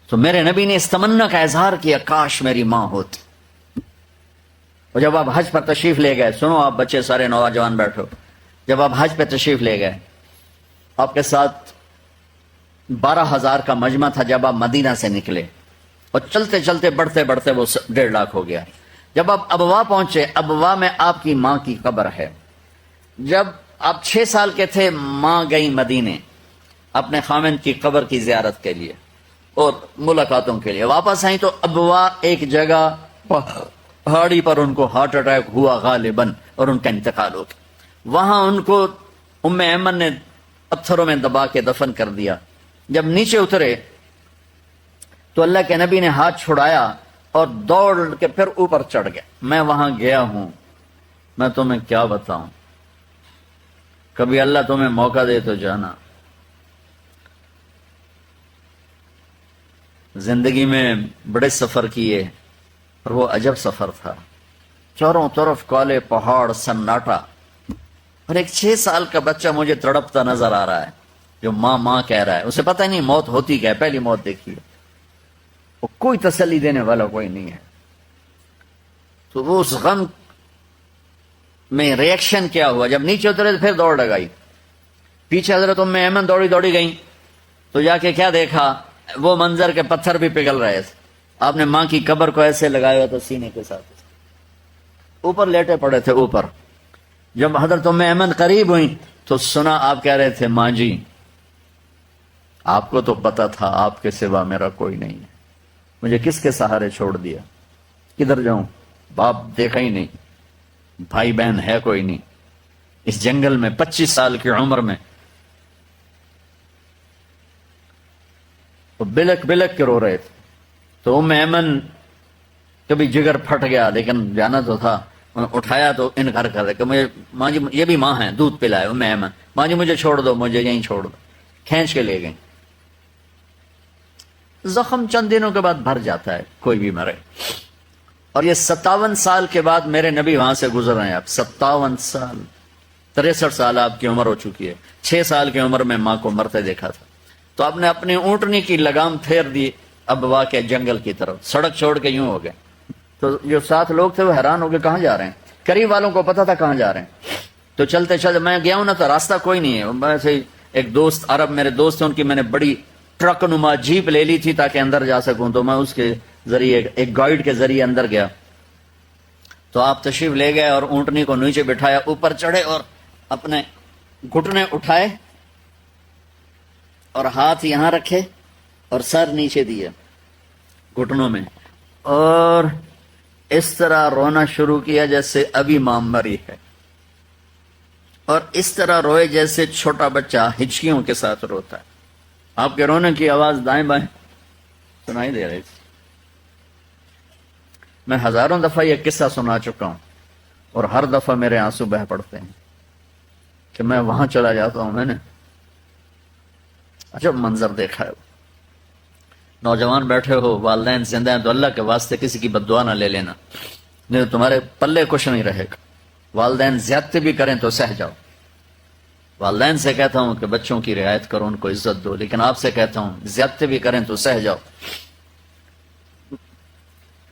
تو میرے نبی نے اس تمنا کا اظہار کیا کاش میری ماں ہوتی۔ اور جب آپ حج پر تشریف لے گئے، سنو آپ بچے سارے نوجوان بیٹھو، جب آپ حج پہ تشریف لے گئے آپ کے ساتھ 12,000 کا مجمع تھا، جب آپ مدینہ سے نکلے اور چلتے چلتے بڑھتے بڑھتے وہ 1.5 لاکھ ہو گیا۔ جب آپ ابوا پہنچے، ابوا میں آپ کی ماں کی قبر ہے۔ جب آپ 6 سال کے تھے، ماں گئی مدینے اپنے خامند کی قبر کی زیارت کے لیے اور ملاقاتوں کے لیے، واپس آئیں تو ابوا ایک جگہ پہاڑی پر ان کو ہارٹ اٹیک ہوا غالباً اور ان کا انتقال ہو گیا۔ وہاں ان کو ام ایمن نے پتھروں میں دبا کے دفن کر دیا۔ جب نیچے اترے تو اللہ کے نبی نے ہاتھ چھڑایا اور دوڑ کے پھر اوپر چڑھ گیا۔ میں وہاں گیا ہوں، میں تمہیں کیا بتاؤں، کبھی اللہ تمہیں موقع دے تو جانا۔ زندگی میں بڑے سفر کیے اور وہ عجب سفر تھا، چاروں طرف کالے پہاڑ، سناٹا، اور ایک 6 سال کا بچہ مجھے تڑپتا نظر آ رہا ہے جو ماں ماں کہہ رہا ہے، اسے پتہ نہیں موت ہوتی کیا ہے، پہلی موت دیکھی ہے، وہ کوئی تسلی دینے والا کوئی نہیں ہے۔ تو وہ اس غم میں ریئیکشن کیا ہوا، جب نیچے اترے تو پھر دوڑ لگائی، پیچھے حضرت ام ایمن دوڑی دوڑی گئی تو جا کے کیا دیکھا، وہ منظر کے پتھر بھی پگھل رہے تھے۔ آپ نے ماں کی قبر کو ایسے لگایا ہوا تھا سینے کے ساتھ، اوپر لیٹے پڑے تھے اوپر۔ جب حضرت ام ایمن قریب ہوئی تو سنا آپ کہہ رہے تھے ماں جی آپ کو تو پتا تھا آپ کے سوا میرا کوئی نہیں ہے، مجھے کس کے سہارے چھوڑ دیا، کدھر جاؤں، باپ دیکھا ہی نہیں، بھائی بہن ہے کوئی نہیں، اس جنگل میں 25 سال کی عمر میں۔ وہ بلک بلک کے رو رہے تھے۔ تو ام ایمن کبھی جگر پھٹ گیا لیکن جانا تو تھا، اٹھایا تو انکار کر دے کہ مجھے ماں جی، یہ بھی ماں ہیں، دودھ پلائے ام ایمن، ماں جی مجھے چھوڑ دو، مجھے یہیں چھوڑ دو، کھینچ کے لے گئے۔ زخم چند دنوں کے بعد بھر جاتا ہے، کوئی بھی مرے۔ اور یہ 57 سال کے بعد میرے نبی وہاں سے گزر رہے ہیں، آپ 57 سال، 63 سال آپ کی عمر ہو چکی ہے۔ 6 سال کی عمر میں ماں کو مرتے دیکھا تھا، تو آپ نے اپنی اونٹنی کی لگام پھیر دی ابوا کے جنگل کی طرف، سڑک چھوڑ کے یوں ہو گئے۔ تو جو ساتھ لوگ تھے وہ حیران ہو گئے کہاں جا رہے ہیں، قریب والوں کو پتا تھا کہاں جا رہے ہیں۔ تو چلتے چلتے میں گیا ہوں نا تو راستہ کوئی نہیں ہے، ویسے ایک دوست عرب میرے دوست ہیں، ان کی میں نے بڑی ٹرک نما جیپ لے لی تھی تاکہ اندر جا سکوں، تو میں اس کے ذریعے ایک گائیڈ کے ذریعے اندر گیا۔ تو آپ تشریف لے گئے اور اونٹنی کو نیچے بٹھایا، اوپر چڑھے اور اپنے گھٹنے اٹھائے اور ہاتھ یہاں رکھے اور سر نیچے دیے گھٹنوں میں، اور اس طرح رونا شروع کیا جیسے ابھی ماں مری ہے، اور اس طرح روئے جیسے چھوٹا بچہ ہچکیوں کے ساتھ روتا ہے۔ آپ کے رونے کی آواز دائیں بائیں سنائی دے رہی تھی۔ میں ہزاروں دفعہ یہ قصہ سنا چکا ہوں، اور ہر دفعہ میرے آنسو بہ پڑتے ہیں کہ میں وہاں چلا جاتا ہوں. میں نے عجب منظر دیکھا ہے. نوجوان بیٹھے ہو، والدین زندہ ہیں، تو اللہ کے واسطے کسی کی بد دعا نہ لے لینا، نہیں تو تمہارے پلے کچھ نہیں رہے گا. والدین زیادتی بھی کریں تو سہ جاؤ. والدین سے کہتا ہوں کہ بچوں کی رعایت کرو، ان کو عزت دو، لیکن آپ سے کہتا ہوں زیادتی بھی کریں تو سہ جاؤ.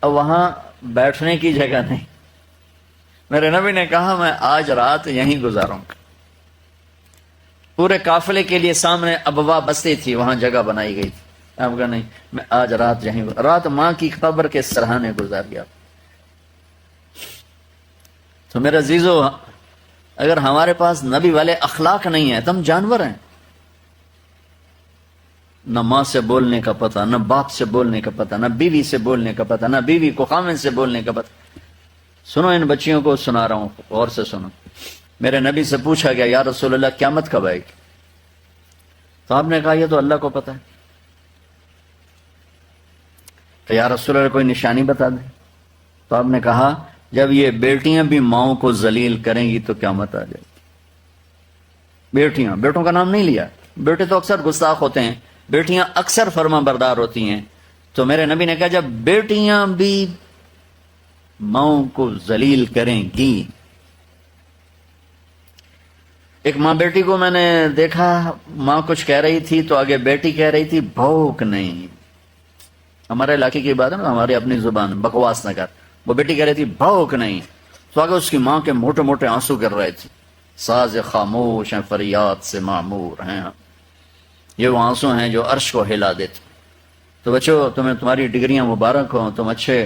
اب وہاں بیٹھنے کی جگہ نہیں. میرے نبی نے کہا میں آج رات یہیں گزاروں گا. پورے قافلے کے لیے سامنے ابوا بستی تھی، وہاں جگہ بنائی گئی تھی. آپ کا نہیں، میں آج رات یہیں رات ماں کی قبر کے سرحانے گزار گیا. تو میرے عزیزو، اگر ہمارے پاس نبی والے اخلاق نہیں ہیں تو ہم جانور ہیں. نہ ماں سے بولنے کا پتہ، نہ باپ سے بولنے کا پتہ، نہ بیوی سے بولنے کا پتہ، نہ بیوی کو خامن سے بولنے کا پتہ. سنو، ان بچیوں کو سنا رہا ہوں، غور سے سنو. میرے نبی سے پوچھا گیا یا رسول اللہ قیامت کب آئے گی؟ تو آپ نے کہا یہ تو اللہ کو پتہ ہے. تو یا رسول اللہ کوئی نشانی بتا دیں. تو آپ نے کہا جب یہ بیٹیاں بھی ماؤں کو ذلیل کریں گی تو قیامت آ جائے گی. بیٹیاں، بیٹوں کا نام نہیں لیا. بیٹے تو اکثر گستاخ ہوتے ہیں، بیٹیاں اکثر فرما بردار ہوتی ہیں. تو میرے نبی نے کہا جب بیٹیاں بھی ماؤں کو ذلیل کریں گی. ایک ماں بیٹی کو میں نے دیکھا، ماں کچھ کہہ رہی تھی تو آگے بیٹی کہہ رہی تھی بھوک نہیں. ہمارے علاقے کی بات ہے نا، ہماری اپنی زبان، بکواس نہ کر. وہ بیٹی کہہ رہی تھی بھوک نہیں، تو آگے اس کی ماں کے موٹے موٹے آنسو گر رہے تھے. ساز خاموش ہیں فریاد سے معمور ہیں، یہ وہ آنسو ہیں جو عرش کو ہلا دیتے. تو بچو، تمہاری ڈگریاں مبارک ہوں، تم اچھے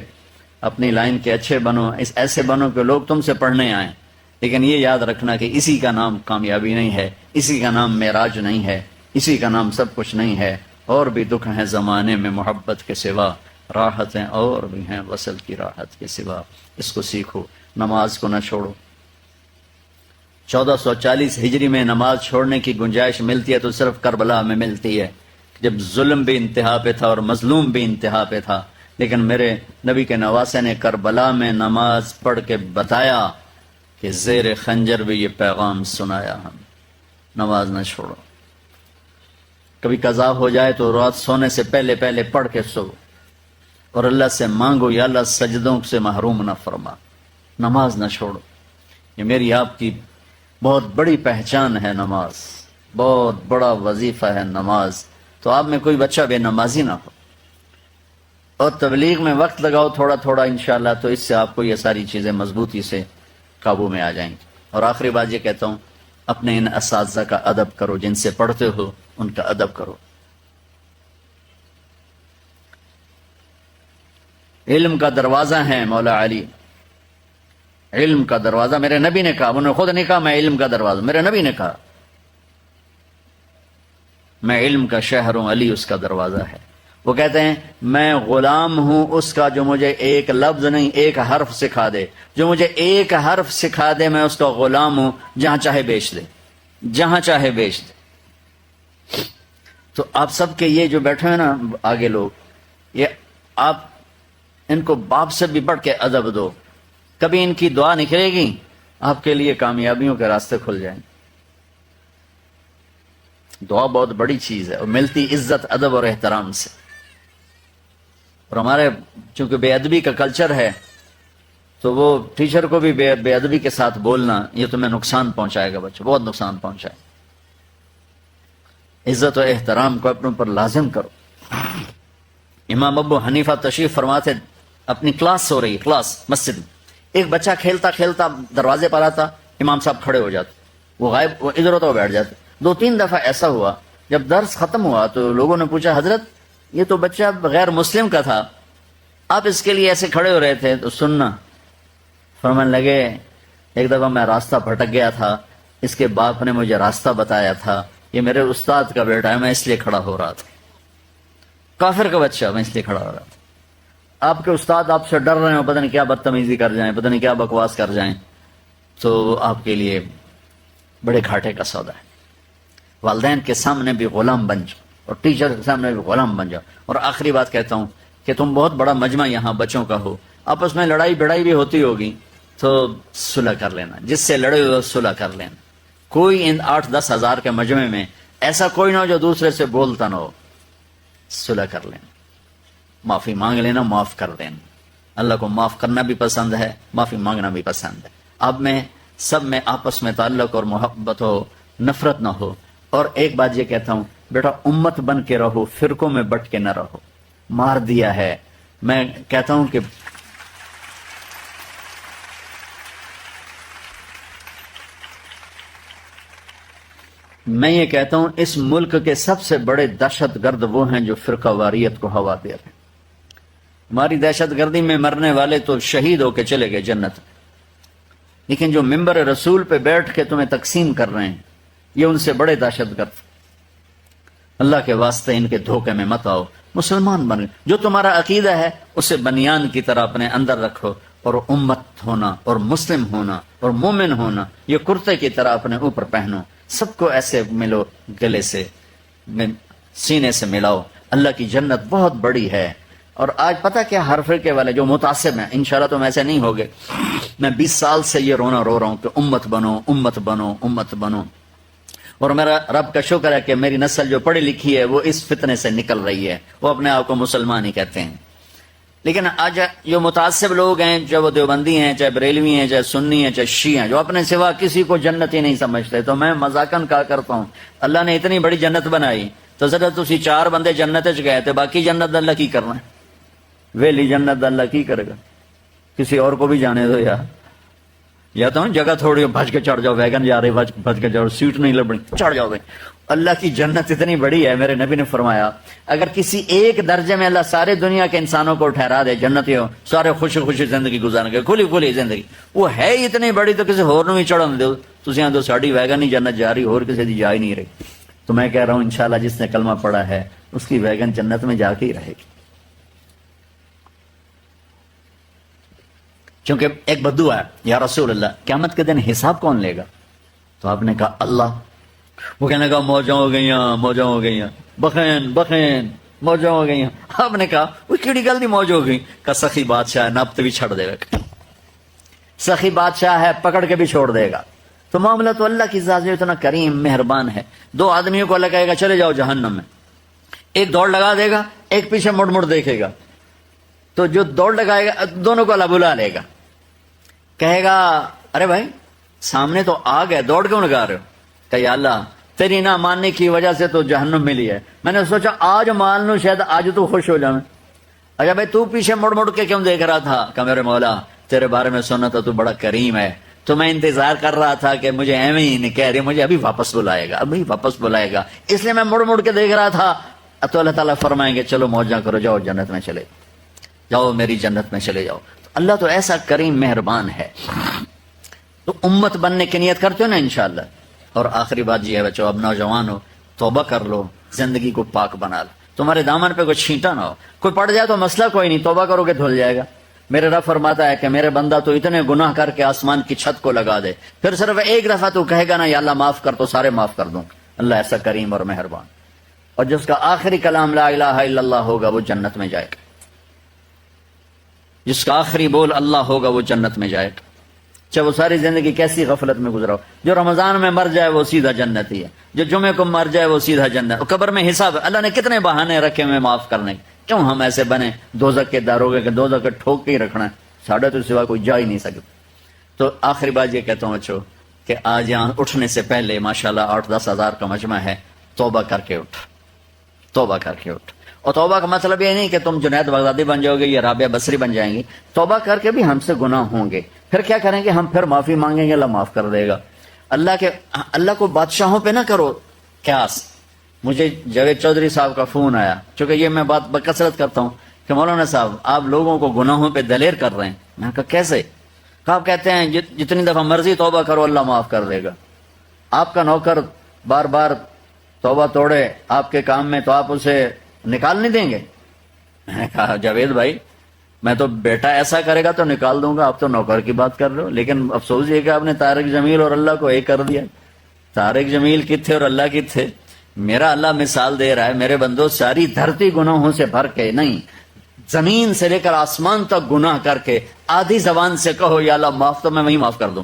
اپنی لائن کے اچھے بنو، ایسے بنو کہ لوگ تم سے پڑھنے آئیں. لیکن یہ یاد رکھنا کہ اسی کا نام کامیابی نہیں ہے، اسی کا نام معراج نہیں ہے، اسی کا نام سب کچھ نہیں ہے. اور بھی دکھ ہیں زمانے میں محبت کے سوا، راحتیں اور بھی ہیں وصل کی راحت کے سوا. اس کو سیکھو، نماز کو نہ چھوڑو. 1440 ہجری میں نماز چھوڑنے کی گنجائش ملتی ہے تو صرف کربلا میں ملتی ہے، جب ظلم بھی انتہا پہ تھا اور مظلوم بھی انتہا پہ تھا. لیکن میرے نبی کے نواسے نے کربلا میں نماز پڑھ کے بتایا کہ زیر خنجر بھی یہ پیغام سنایا ہم، نماز نہ چھوڑو. کبھی قضا ہو جائے تو رات سونے سے پہلے پہلے پڑھ کے سو، اور اللہ سے مانگو یا اللہ سجدوں سے محروم نہ فرما. نماز نہ چھوڑو. یہ میری آپ کی بہت بڑی پہچان ہے نماز، بہت بڑا وظیفہ ہے نماز. تو آپ میں کوئی بچہ بے نمازی نہ ہو. اور تبلیغ میں وقت لگاؤ تھوڑا تھوڑا انشاءاللہ، تو اس سے آپ کو یہ ساری چیزیں مضبوطی سے قابو میں آ جائیں گی. اور آخری بات یہ کہتا ہوں، اپنے ان اساتذہ کا ادب کرو، جن سے پڑھتے ہو ان کا ادب کرو. علم کا دروازہ ہے مولا علی، علم کا دروازہ. میرے نبی نے کہا، انہوں نے خود نہیں کہا میں علم کا دروازہ، میرے نبی نے کہا میں علم کا شہر ہوں، علی اس کا دروازہ ہے. وہ کہتے ہیں میں غلام ہوں اس کا جو مجھے ایک لفظ نہیں ایک حرف سکھا دے. جو مجھے ایک حرف سکھا دے میں اس کا غلام ہوں، جہاں چاہے بیچ دے، جہاں چاہے بیچ دے. تو آپ سب کے یہ جو بیٹھے ہیں نا آگے لوگ، یہ آپ ان کو باپ سے بھی بڑھ کے ادب دو. کبھی ان کی دعا نکلے گی آپ کے لیے کامیابیوں کے راستے کھل جائیں. دعا بہت بڑی چیز ہے اور ملتی عزت ادب اور احترام سے. اور ہمارے چونکہ بے ادبی کا کلچر ہے تو وہ ٹیچر کو بھی بے ادبی کے ساتھ بولنا یہ تمہیں نقصان پہنچائے گا بچوں، بہت نقصان پہنچائے. عزت و احترام کو اپنے اوپر لازم کرو. امام ابو حنیفہ تشریف فرماتے، اپنی کلاس ہو رہی، کلاس مسجد میں، ایک بچہ کھیلتا کھیلتا دروازے پر آتا، امام صاحب کھڑے ہو جاتے، وہ غائب، وہ ادھر ہوتا وہ بیٹھ جاتے. 2-3 دفعہ ایسا ہوا. جب درس ختم ہوا تو لوگوں نے پوچھا حضرت یہ تو بچہ غیر مسلم کا تھا، آپ اس کے لیے ایسے کھڑے ہو رہے تھے؟ تو سننا، فرمانے لگے ایک دفعہ میں راستہ بھٹک گیا تھا، اس کے باپ نے مجھے راستہ بتایا تھا، یہ میرے استاد کا بیٹا ہے، میں اس لیے کھڑا ہو رہا تھا. کافر کا بچہ، میں اس لیے کھڑا ہو رہا تھا. آپ کے استاد آپ سے ڈر رہے ہیں، پتہ نہیں کیا بدتمیزی کر جائیں، پتہ نہیں کیا بکواس کر جائیں، تو آپ کے لیے بڑے گھاٹے کا سودا ہے. والدین کے سامنے بھی غلام بن جاؤ اور ٹیچر کے سامنے بھی غلام بن جاؤ. اور آخری بات کہتا ہوں کہ تم بہت بڑا مجمع یہاں بچوں کا ہو، آپس میں لڑائی بڑائی بھی ہوتی ہوگی، تو صلح کر لینا، جس سے لڑے ہوئے صلح کر لینا. کوئی ان 8-10 ہزار کے مجمع میں ایسا کوئی نہ ہو جو دوسرے سے بولتا نہ ہو. صلح کر لینا، معافی مانگ لینا، معاف کر دینا. اللہ کو معاف کرنا بھی پسند ہے، معافی مانگنا بھی پسند ہے. اب میں سب میں آپس میں تعلق اور محبت ہو، نفرت نہ ہو. اور ایک بات یہ کہتا ہوں بیٹا، امت بن کے رہو، فرقوں میں بٹ کے نہ رہو. مار دیا ہے. میں کہتا ہوں کہ میں یہ کہتا ہوں اس ملک کے سب سے بڑے دہشت گرد وہ ہیں جو فرقہ واریت کو ہوا دے رہے ہیں. ہماری دہشت گردی میں مرنے والے تو شہید ہو کے چلے گئے جنت، لیکن جو ممبر رسول پہ بیٹھ کے تمہیں تقسیم کر رہے ہیں یہ ان سے بڑے دہشت گرد. اللہ کے واسطے ان کے دھوکے میں مت آؤ. مسلمان بن، جو تمہارا عقیدہ ہے اسے بنیان کی طرح اپنے اندر رکھو، اور امت ہونا اور مسلم ہونا اور مومن ہونا یہ کرتے کی طرح اپنے اوپر پہنو. سب کو ایسے ملو، گلے سے سینے سے ملاؤ. اللہ کی جنت بہت بڑی ہے. اور آج پتہ کیا، ہر فرقے والے جو متعصب ہیں، انشاءاللہ تم ایسے نہیں ہوگے. میں 20 سال سے یہ رونا رو رہا ہوں کہ امت بنو، امت بنو، امت بنو. اور میرا رب کا شکر ہے کہ میری نسل جو پڑھی لکھی ہے وہ اس فتنے سے نکل رہی ہے. وہ اپنے آپ کو مسلمان ہی کہتے ہیں. لیکن آج جو متعصب لوگ ہیں، چاہے وہ دیوبندی ہیں، چاہے بریلوی ہیں، چاہے سنی ہیں، چاہے شیعہ ہیں، جو اپنے سوا کسی کو جنتی نہیں سمجھتے، تو میں مذاقاً کہا کرتا ہوں اللہ نے اتنی بڑی جنت بنائی تو ذرا تسی 4 بندے جنت چ گئے تھے، باقی جنت اللہ کی کرنا ہے؟ ویلی جنت اللہ کی کرے گا؟ کسی اور کو بھی جانے دو یار. یا تو جگہ تھوڑی بھج کے چڑھ جاؤ، ویگن جا رہے بھج کے چڑھ، سیٹ نہیں لبنی، چڑھ جاؤ بھائی. اللہ کی جنت اتنی بڑی ہے، میرے نبی نے فرمایا اگر کسی ایک درجے میں اللہ سارے دنیا کے انسانوں کو ٹھہرا دے جنتی ہو، سارے خوشی خوشی زندگی گزاریں گے، کھلی کھلی زندگی. وہ ہے اتنی بڑی تو کسی ہور نوں ہی چڑھن دو. تسی آندو ساڈی ویگن ہی جنت جا رہی، اور کسی دی جا ہی نہیں رہی. تو میں کہہ رہا ہوں انشاءاللہ جس نے کلمہ پڑھا ہے اس کی ویگن جنت میں جا کے ہی رہے گی. کیونکہ ایک بدو ہے، یا رسول اللہ قیامت کے دن حساب کون لے گا؟ تو آپ نے کہا اللہ. وہ کہنے کا موجاں ہو گئیاں، موجاں ہو گئیاں، بخین بخین موجاں ہو گئیاں. آپ نے کہا وہ کیڑی گل دی موج ہو گئی؟ کہ سخی بادشاہ ہے، نبت بھی چھڑ دے گا. سخی بادشاہ ہے، پکڑ کے بھی چھوڑ دے گا. تو معاملہ تو اللہ کی ذات جو اتنا کریم مہربان ہے. 2 آدمیوں کو اللہ کہے گا چلے جاؤ جہنم میں، ایک دوڑ لگا دے گا، ایک پیچھے مڑ مڑ دیکھے گا. تو جو دوڑ لگائے گا دونوں کو اللہ بلا لے گا، کہے گا ارے بھائی سامنے تو آگ ہے، دوڑ کیوں لگا رہے ہو؟ کہ یا اللہ تیری نہ ماننے کی وجہ سے تو جہنم ملی ہے، میں نے سوچا آج مان لوں، شاید آج تو خوش ہو جائیں. اچھا بھائی تو پیچھے مڑ مڑ کے کیوں دیکھ رہا تھا؟ کہ میرے مولا تیرے بارے میں سنا تھا تو بڑا کریم ہے، تو میں انتظار کر رہا تھا کہ مجھے ایویں ہی نہیں کہہ رہی، مجھے ابھی واپس بلائے گا، ابھی واپس بلائے گا، اس لیے میں مڑ مڑ کے دیکھ رہا تھا. تو اللہ تعالیٰ فرمائیں گے چلو موجاں کرو، جاؤ جنت میں چلے جاؤ، میری جنت میں چلے جاؤ. اللہ تو ایسا کریم مہربان ہے. تو امت بننے کی نیت کرتے ہو نا انشاءاللہ. اور آخری بات یہ ہے بچو، اب نوجوان ہو، توبہ کر لو، زندگی کو پاک بنا لو، تمہارے دامن پہ کوئی چھینٹا نہ ہو. کوئی پڑ جائے تو مسئلہ کوئی نہیں، توبہ کرو گے دھل جائے گا. میرے رب فرماتا ہے کہ میرے بندہ تو اتنے گناہ کر کے آسمان کی چھت کو لگا دے، پھر صرف ایک دفعہ تو کہے گا نا یا اللہ معاف کر، تو سارے معاف کر دوں. اللہ ایسا کریم اور مہربان. اور جس کا آخری کلام لا الہ الا اللہ ہوگا وہ جنت میں جائے گا. جس کا آخری بول اللہ ہوگا وہ جنت میں جائے گا، چاہے وہ ساری زندگی کیسی غفلت میں گزرا ہو. جو رمضان میں مر جائے وہ سیدھا جنتی ہے، جو جمعے کو مر جائے وہ سیدھا جنت. قبر میں حساب ہے. اللہ نے کتنے بہانے رکھے ہوئے معاف کرنے کے، کیوں ہم ایسے بنے دوزخ کے داروغے کے، دوزخ کے ٹھوک کے ہی رکھنا ہے، ساڑھے تو سوا کوئی جا ہی نہیں سکتا. تو آخری بات یہ کہتا ہوں بچو کہ آج یہاں اٹھنے سے پہلے ماشاءاللہ 8-10 ہزار کا مجمع ہے، توبہ کر کے اٹھ، توبہ کر کے اٹھ. اور توبہ کا مطلب یہ نہیں کہ تم جنید بغدادی بن جاؤ گے یا رابعہ بصری بن جائیں گی. توبہ کر کے بھی ہم سے گناہ ہوں گے، پھر کیا کریں گے؟ ہم پھر معافی مانگیں گے، اللہ معاف کر دے گا. اللہ کو بادشاہوں پہ نہ کرو قیاس. مجھے جاوید چودھری صاحب کا فون آیا، چونکہ یہ میں بات بکثرت کرتا ہوں کہ مولانا صاحب آپ لوگوں کو گناہوں پہ دلیر کر رہے ہیں. میں نے کہا کیسے؟ آپ کہتے ہیں جتنی دفعہ مرضی توبہ کرو اللہ معاف کر دے گا. آپ کا نوکر بار بار توبہ توڑے آپ کے کام میں تو آپ اسے نکال نہیں دیں گے؟ میں نے کہا جاوید بھائی میں تو بیٹا ایسا کرے گا تو نکال دوں گا، آپ تو نوکر کی بات کر رہے ہو. لیکن افسوس یہ کہ آپ نے طارق جمیل اور اللہ کو ایک کر دیا. طارق جمیل کت تھے اور اللہ کت تھے؟ میرا اللہ مثال دے رہا ہے، میرے بندو ساری دھرتی گناہوں سے بھر کے نہیں، زمین سے لے کر آسمان تک گناہ کر کے آدھی زبان سے کہو یا اللہ معاف، تو میں وہیں معاف کر دوں.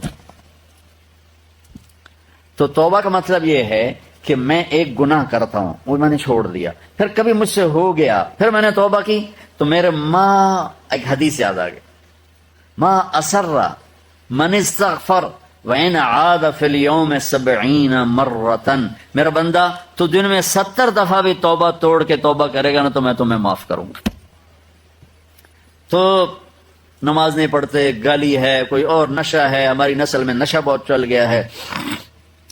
تو توبہ کا مطلب یہ ہے کہ میں ایک گناہ کرتا ہوں، وہ میں نے چھوڑ دیا، پھر کبھی مجھ سے ہو گیا، پھر میں نے توبہ کی، تو میرے ماں ایک حدیث یاد آ گئی، ما اسر من استغفر وَإِنْ عَادَ فِي الْيَوْمِ 70 مَرَّةً، میرا بندہ تو دن میں 70 دفعہ بھی توبہ توڑ کے توبہ کرے گا نا تو میں تمہیں معاف کروں گا. تو نماز نہیں پڑھتے، گالی ہے، کوئی اور نشہ ہے، ہماری نسل میں نشہ بہت چل گیا ہے،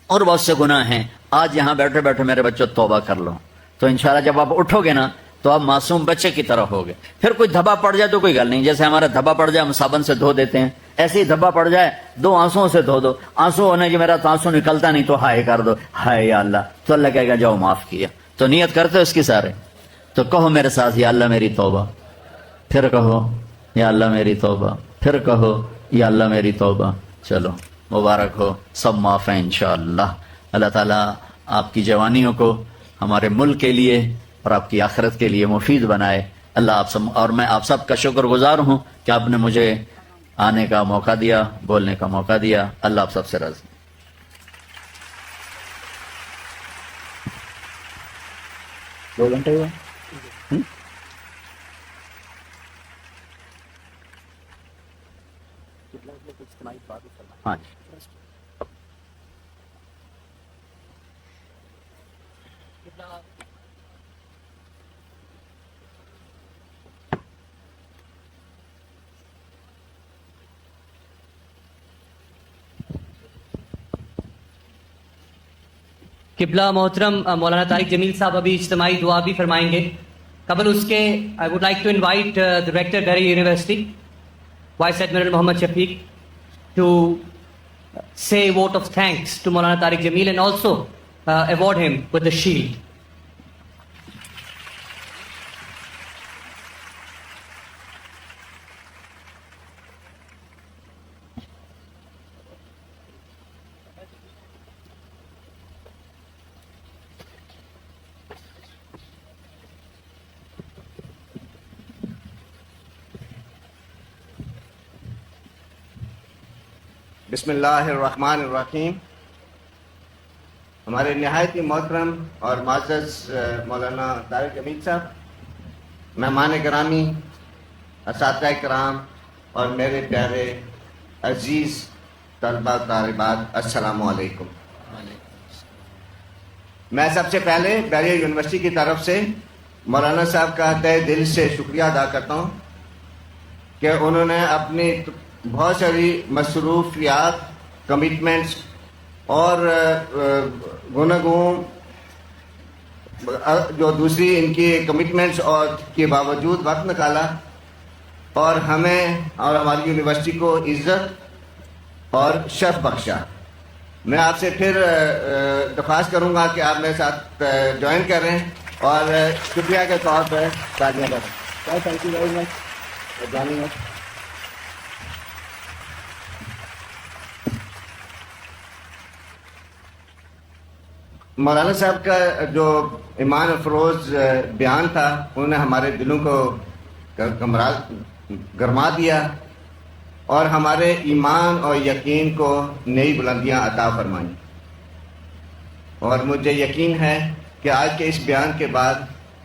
اور بہت سے گناہ ہیں. آج یہاں بیٹھے بیٹھے میرے بچوں توبہ کر لو، تو انشاءاللہ جب آپ اٹھو گے نا تو آپ معصوم بچے کی طرح ہوگے. پھر کوئی دھبا پڑ جائے تو کوئی گل نہیں، جیسے ہمارا دھبا پڑ جائے ہم صابن سے دھو دیتے ہیں، ایسے ہی دھبا پڑ جائے 2 آنسوؤں سے دھو دو. آنسو ہونے کی میرا تو آنسو نکلتا نہیں تو ہائے کر دو، ہائے یا اللہ، تو اللہ کہے گا جاؤ معاف کیا. تو نیت کرتے ہو اس کی سارے، تو کہو میرے ساتھ یا اللہ میری توبہ، پھر کہو یا اللہ میری توبہ، پھر کہو یا اللہ میری توبہ. چلو مبارک ہو، سب معاف ہیں انشاءاللہ. اللہ تعالیٰ آپ کی جوانیوں کو ہمارے ملک کے لیے اور آپ کی آخرت کے لیے مفید بنائے. اللہ آپ سب، اور میں آپ سب کا شکر گزار ہوں کہ آپ نے مجھے آنے کا موقع دیا، بولنے کا موقع دیا. اللہ آپ سب سے راضی. 2 گھنٹے ہوئے. ہاں جی. قبلہ محترم مولانا طارق جمیل صاحب ابھی اجتماعی دعا بھی فرمائیں گے. قبل اس کے I would like to invite the rector ڈہری university vice admiral Muhammad Shafiq to say a vote of thanks to Maulana Tariq Jameel and also award him with the shield. بسم اللہ الرحمن الرحیم. ہمارے نہایت ہی محترم اور معزز مولانا طارق جمیل صاحب، مہمان گرامی، اساتذہ کرام اور میرے پیارے عزیز طلبہ طالبات، السلام علیکم. میں سب سے پہلے بیریئر یونیورسٹی کی طرف سے مولانا صاحب کا تہ دل سے شکریہ ادا کرتا ہوں کہ انہوں نے اپنی بہت ساری مصروفیات، کمٹمنٹس اور گنگوں جو دوسری ان کی کمٹمنٹس اور کے باوجود وقت نکالا اور ہمیں اور ہماری یونیورسٹی کو عزت اور شرف بخشا. میں آپ سے پھر درخواست کروں گا کہ آپ میرے ساتھ جوائن کریں اور شکریہ کے طور پر تالیاں کریں. Thank you very much. مولانا صاحب کا جو ایمان افروز بیان تھا انہوں نے ہمارے دلوں کو گرما دیا اور ہمارے ایمان اور یقین کو نئی بلندیاں عطا فرمائیں. اور مجھے یقین ہے کہ آج کے اس بیان کے بعد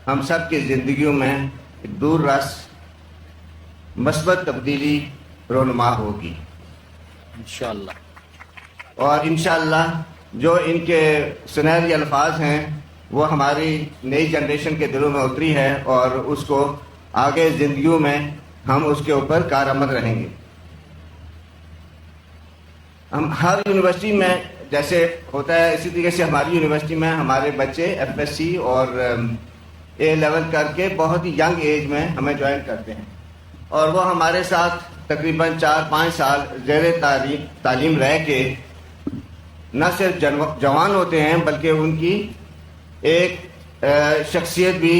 ہم سب کی زندگیوں میں ایک دور رس مثبت تبدیلی رونما ہوگی انشاءاللہ. اور انشاءاللہ جو ان کے سنہری الفاظ ہیں وہ ہماری نئی جنریشن کے دلوں میں اتری ہے اور اس کو آگے زندگیوں میں ہم اس کے اوپر کارآمد رہیں گے. ہم ہر یونیورسٹی میں جیسے ہوتا ہے اسی طریقے سے ہماری یونیورسٹی میں ہمارے بچے ایف ایس سی اور اے لیول کر کے بہت ہی ینگ ایج میں ہمیں جوائن کرتے ہیں اور وہ ہمارے ساتھ تقریباً 4-5 سال زیر تعلیم رہ کے نہ صرف جوان ہوتے ہیں بلکہ ان کی ایک شخصیت بھی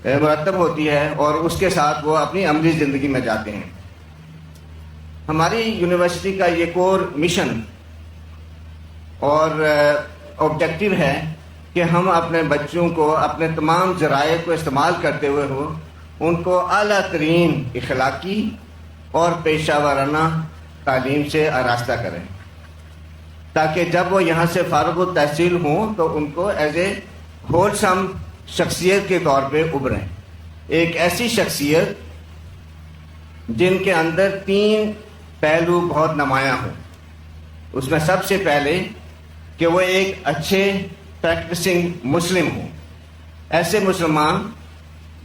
مرتب ہوتی ہے اور اس کے ساتھ وہ اپنی عملی زندگی میں جاتے ہیں. ہماری یونیورسٹی کا یہ کور مشن اور آبجیکٹو ہے کہ ہم اپنے بچوں کو اپنے تمام ذرائع کو استعمال کرتے ہوئے ان کو اعلیٰ ترین اخلاقی اور پیشہ ورانہ تعلیم سے آراستہ کریں، تاکہ جب وہ یہاں سے فارغ التحصیل ہوں تو ان کو ایز اے ہولسم شخصیت کے طور پہ ابھریں، ایک ایسی شخصیت جن کے اندر 3 پہلو بہت نمایاں ہوں۔ اس میں سب سے پہلے کہ وہ ایک اچھے پریکٹسنگ مسلم ہوں، ایسے مسلمان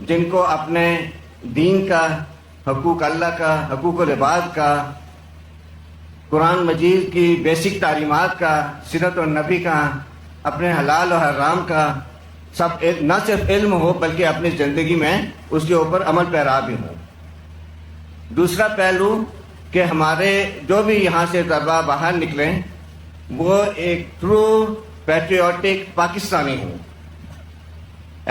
جن کو اپنے دین کا، حقوق اللہ کا، حقوق العباد کا، قرآن مجید کی بیسک تعلیمات کا، سیرت النبی کا، اپنے حلال و حرام کا سب نہ صرف علم ہو بلکہ اپنی زندگی میں اس کے اوپر عمل پیرا بھی ہوں۔ دوسرا پہلو کہ ہمارے جو بھی یہاں سے طلباء باہر نکلیں وہ ایک ٹرو پیٹریوٹک پاکستانی ہوں،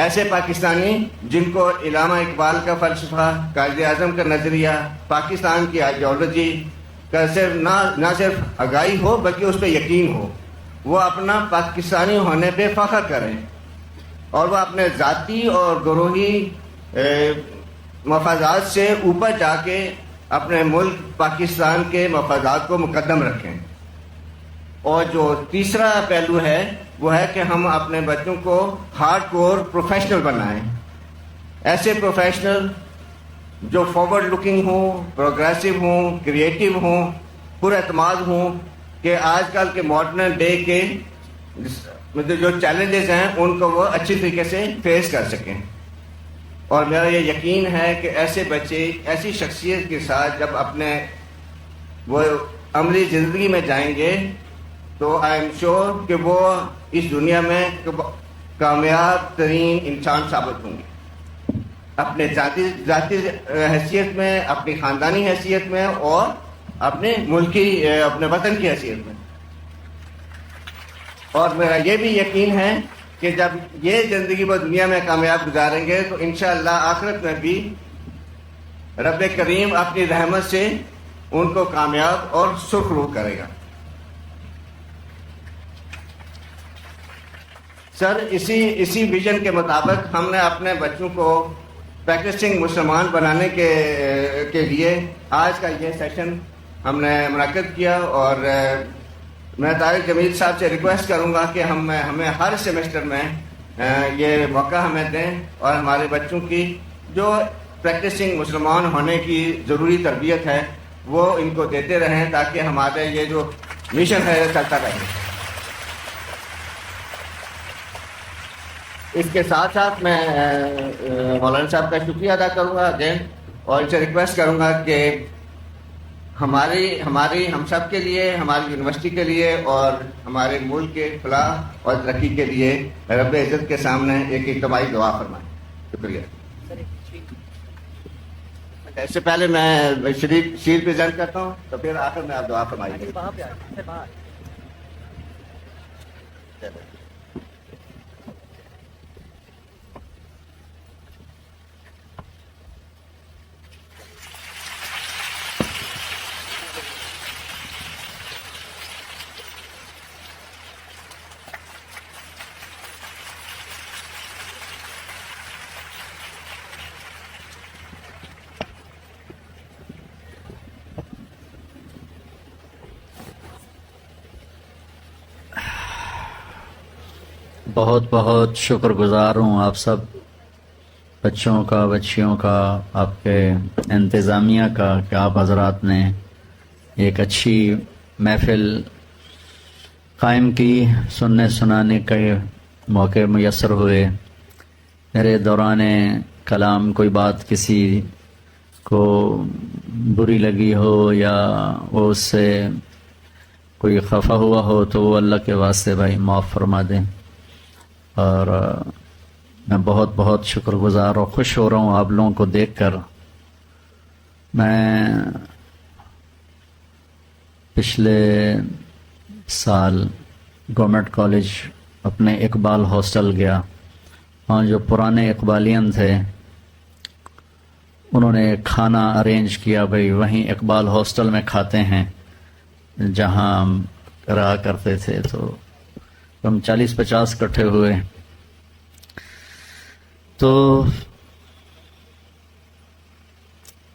ایسے پاکستانی جن کو علامہ اقبال کا فلسفہ، قائد اعظم کا نظریہ، پاکستان کی آئیڈیالوجی کا نہ صرف آگاہی ہو بلکہ اس پہ یقین ہو، وہ اپنا پاکستانی ہونے پہ فخر کریں اور وہ اپنے ذاتی اور گروہی مفادات سے اوپر جا کے اپنے ملک پاکستان کے مفادات کو مقدم رکھیں۔ اور جو تیسرا پہلو ہے وہ ہے کہ ہم اپنے بچوں کو ہارڈ کور پروفیشنل بنائیں، ایسے پروفیشنل جو فارورڈ لکنگ ہوں، پروگریسو ہوں، کریٹیو ہوں، پر اعتماد ہوں، کہ آج کل کے ماڈرن ڈے کے جو چیلنجز ہیں ان کو وہ اچھی طریقے سے فیس کر سکیں۔ اور میرا یہ یقین ہے کہ ایسے بچے ایسی شخصیت کے ساتھ جب اپنے وہ عملی زندگی میں جائیں گے تو آئی ایم شیور کہ وہ اس دنیا میں کامیاب ترین انسان ثابت ہوں گے، اپنے ذاتی حیثیت میں، اپنی خاندانی حیثیت میں اور اپنے ملکی، اپنے وطن کی حیثیت میں۔ اور میرا یہ بھی یقین ہے کہ جب یہ زندگی وہ دنیا میں کامیاب گزاریں گے تو انشاءاللہ آخرت میں بھی رب کریم اپنی رحمت سے ان کو کامیاب اور سرخرو کرے گا۔ سر اسی ویژن کے مطابق ہم نے اپنے بچوں کو پریکٹسنگ مسلمان بنانے کے لیے آج کا یہ سیشن ہم نے منعقد کیا، اور میں طارق جمیل صاحب سے ریکویسٹ کروں گا کہ ہمیں ہر سیمسٹر میں یہ موقع ہمیں دیں اور ہمارے بچوں کی جو پریکٹسنگ مسلمان ہونے کی ضروری تربیت ہے وہ ان کو دیتے رہیں تاکہ ہمارے یہ جو مشن ہے چلتا رہے۔ اس کے ساتھ ساتھ میں مولانا صاحب کا شکریہ ادا کروں گا اگین، اور ان سے ریکویسٹ کروں گا کہ ہماری ہم سب کے لیے، ہماری یونیورسٹی کے لیے اور ہمارے ملک کے فلاح اور ترقی کے لیے رب عزت کے سامنے ایک اجتماعی دعا فرمائیں۔ شکریہ۔ اس سے پہلے میں شیر پریزنٹ کرتا ہوں تو پھر آخر میں آپ دعا فرمائیے۔ بہت بہت شکر گزار ہوں آپ سب بچوں کا، بچیوں کا، آپ کے انتظامیہ کا کہ آپ حضرات نے ایک اچھی محفل قائم کی، سننے سنانے کے موقع میسر ہوئے۔ میرے دوران کلام کوئی بات کسی کو بری لگی ہو یا وہ اس سے کوئی خفا ہوا ہو تو وہ اللہ کے واسطے بھائی معاف فرما دیں، اور میں بہت بہت شکر گزار اور خوش ہو رہا ہوں آپ لوگوں کو دیکھ کر۔ میں پچھلے سال گورنمنٹ کالج اپنے اقبال ہاسٹل گیا، وہاں جو پرانے اقبالین تھے انہوں نے کھانا ارینج کیا، بھائی وہیں اقبال ہاسٹل میں کھاتے ہیں جہاں ہم رہا کرتے تھے، تو ہم 40-50 اکٹھے ہوئے۔ تو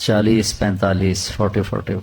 40-45, 40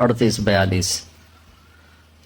38-42।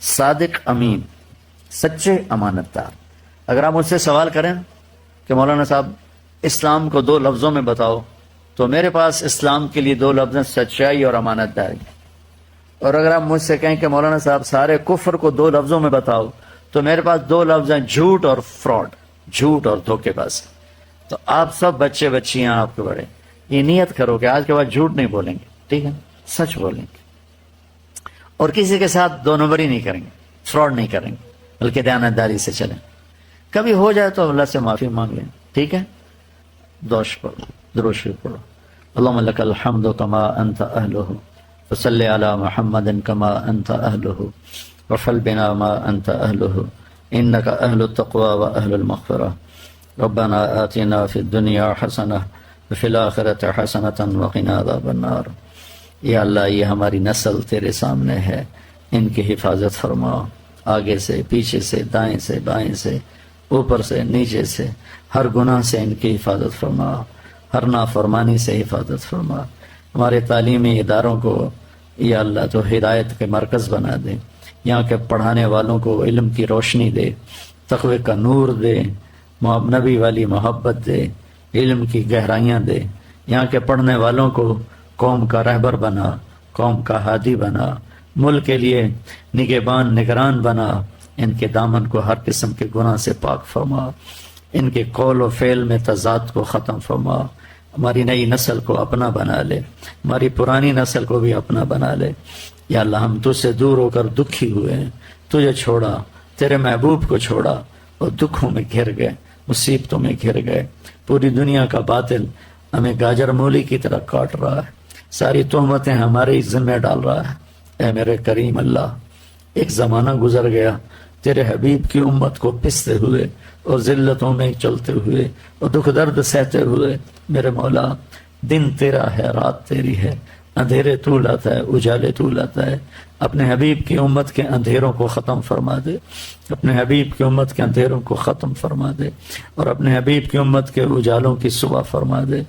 صادق امین، سچے امانت دار۔ اگر آپ مجھ سے سوال کریں کہ مولانا صاحب اسلام کو 2 لفظوں میں بتاؤ، تو میرے پاس اسلام کے لیے 2 لفظ ہیں، سچائی اور امانت داری۔ اور اگر آپ مجھ سے کہیں کہ مولانا صاحب سارے کفر کو 2 لفظوں میں بتاؤ، تو میرے پاس 2 لفظ ہیں، جھوٹ اور فراڈ، جھوٹ اور دھوکے باز۔ تو آپ سب بچے بچیاں، آپ کے بڑے، یہ نیت کرو کہ آج کے بعد جھوٹ نہیں بولیں گے، ٹھیک ہے، سچ بولیں گے، اور کسی کے ساتھ 2 نمبری نہیں کریں گے، فراڈ نہیں کریں گے، بلکہ دیانتداری سے چلیں۔ کبھی ہو جائے تو اللہ سے معافی مانگ لیں، ٹھیک ہے۔ دوش پڑھو، درود شریف پڑھو۔ اللہم لک الحمد کما انت اہلہ وصلی علی محمد کما انت اہلہ وفعل بنا ما انت اہلہ انک اہل التقوی و اہل المغفرہ ربنا آتنا فی الدنیا حسنہ وفی الآخرۃ حسنۃ وقنا عذاب النار۔ یا اللہ یہ ہماری نسل تیرے سامنے ہے، ان کی حفاظت فرما، آگے سے، پیچھے سے، دائیں سے، بائیں سے، اوپر سے، نیچے سے، ہر گناہ سے ان کی حفاظت فرما، ہر نافرمانی سے حفاظت فرما۔ ہمارے تعلیمی اداروں کو یا اللہ تو ہدایت کے مرکز بنا دے، یہاں کے پڑھانے والوں کو علم کی روشنی دے، تقوی کا نور دے، نبی والی محبت دے، علم کی گہرائیاں دے، یہاں کے پڑھنے والوں کو قوم کا رہبر بنا، قوم کا ہادی بنا، ملک کے لیے نگہبان نگران بنا، ان کے دامن کو ہر قسم کے گناہ سے پاک فرما، ان کے قول و فعل میں تضاد کو ختم فرما، ہماری نئی نسل کو اپنا بنا لے، ہماری پرانی نسل کو بھی اپنا بنا لے۔ یا اللہ ہم تجھ سے دور ہو کر دکھی ہوئے ہیں، تجھے چھوڑا، تیرے محبوب کو چھوڑا اور دکھوں میں گھر گئے، مصیبتوں میں گھر گئے، پوری دنیا کا باطل ہمیں گاجر مولی کی طرح کاٹ رہا ہے، ساری تہمتیں ہمارے ذمہ ڈال رہا ہے۔ اے میرے کریم اللہ، ایک زمانہ گزر گیا تیرے حبیب کی امت کو پستے ہوئے اور ذلتوں میں چلتے ہوئے اور دکھ درد سہتے ہوئے۔ میرے مولا دن تیرا ہے، رات تیری ہے، اندھیرے تو لاتا ہے، اجالے تو لاتا ہے۔ اپنے حبیب کی امت کے اندھیروں کو ختم فرما دے، اپنے حبیب کی امت کے اندھیروں کو ختم فرما دے، اور اپنے حبیب کی امت کے اجالوں کی صبح فرما دے۔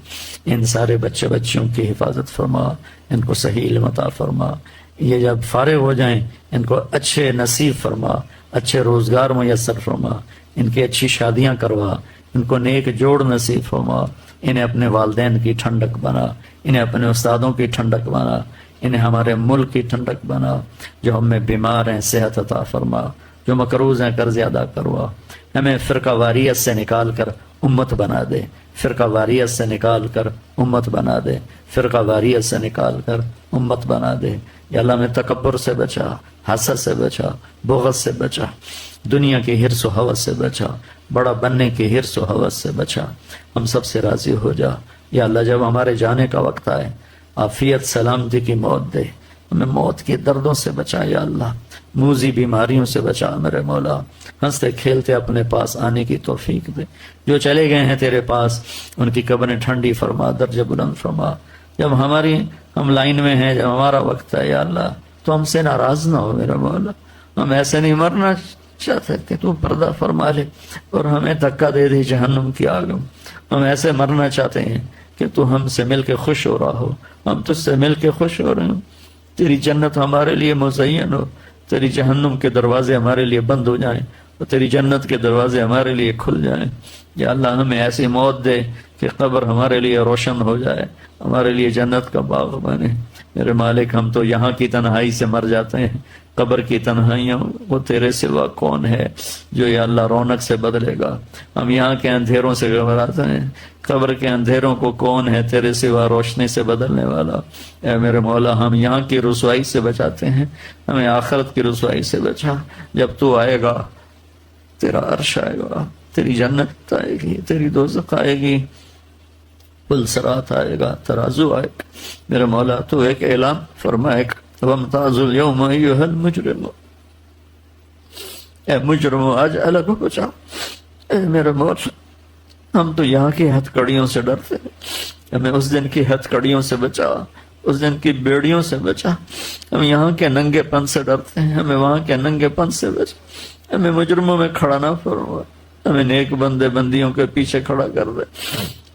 ان سارے بچے بچیوں کی حفاظت فرما، ان کو صحیح علم عطا فرما، یہ جب فارغ ہو جائیں ان کو اچھے نصیب فرما، اچھے روزگار میسر فرما، ان کی اچھی شادیاں کروا، ان کو نیک جوڑ نصیب فرما، انہیں اپنے والدین کی ٹھنڈک بنا، انہیں اپنے استادوں کی ٹھنڈک بنا، انہیں ہمارے ملک کی ٹھنڈک بنا۔ جو ہم میں بیمار ہیں صحت عطا فرما، جو مقروض ہیں قرض ادا کروا، ہمیں فرقہ واریت سے نکال کر امت بنا دے، فرقہ واریت سے نکال کر امت بنا دے، فرقہ واریت سے نکال کر امت بنا دے۔ یا اللہ میں تکبر سے بچا، حسد سے بچا، بغض سے بچا، دنیا کی حرص و ہوس سے بچا، بڑا بننے کی حرص و ہوس سے بچا، ہم سب سے راضی ہو جا۔ یا اللہ جب ہمارے جانے کا وقت آئے عافیت سلامتی کی موت دے، ہمیں موت کے دردوں سے بچا یا اللہ، موذی بیماریوں سے بچا میرے مولا، ہنستے کھیلتے اپنے پاس آنے کی توفیق دے۔ جو چلے گئے ہیں تیرے پاس ان کی قبریں ٹھنڈی فرما، درجہ بلند فرما۔ جب ہم لائن میں ہیں، جب ہمارا وقت ہے یا اللہ تو ہم سے ناراض نہ ہو میرا مولا، ہم ایسے نہیں مرنا چاہتے کہ تو پردہ فرما لے اور ہمیں دھکا دے دے جہنم کی آگ میں۔ ہم ایسے مرنا چاہتے ہیں کہ تو ہم سے مل کے خوش ہو رہا ہو، ہم تجھ سے مل کے خوش ہو رہے ہیں، تیری جنت ہمارے لیے مزین ہو، تیری جہنم کے دروازے ہمارے لیے بند ہو جائیں اور تیری جنت کے دروازے ہمارے لیے کھل جائیں۔ یا اللہ ہمیں ایسی موت دے کہ قبر ہمارے لیے روشن ہو جائے، ہمارے لیے جنت کا باغ بنے۔ میرے مالک ہم تو یہاں کی تنہائی سے مر جاتے ہیں، قبر کی تنہائیاں وہ تیرے سوا کون ہے جو یا اللہ رونق سے بدلے گا۔ ہم یہاں کے اندھیروں سے گھبراتے ہیں، قبر کے اندھیروں کو کون ہے تیرے سوا روشنی سے بدلنے والا۔ اے میرے مولا ہم یہاں کی رسوائی سے بچاتے ہیں، ہمیں آخرت کی رسوائی سے بچا۔ جب تو آئے گا تیرا عرش آئے گا، تیری جنت آئے گی، تیری دوزخ آئے گی، پل صراط آئے گا، ترازو آئے گا۔ میرے مولا تو ایک اعلان فرمائے گا وَامْتَازُوا الْيَوْمَ أَيُّهَا الْمُجْرِمُونَ، اے مجرموں آج الگ ہو جاؤ۔ اے میرے مولا ہم تو یہاں کی ہتھ کڑیوں سے ڈرتے ہیں، ہمیں اس دن کی ہتھ کڑیوں سے بچا، اس دن کی بیڑیوں سے بچا۔ ہم یہاں کے ننگے پن سے ڈرتے ہیں، ہمیں وہاں کے ننگے پن سے بچا۔ ہمیں مجرموں میں کھڑا نہ فرما، ہمیں نیک بندے بندیوں کے پیچھے کھڑا کر دے۔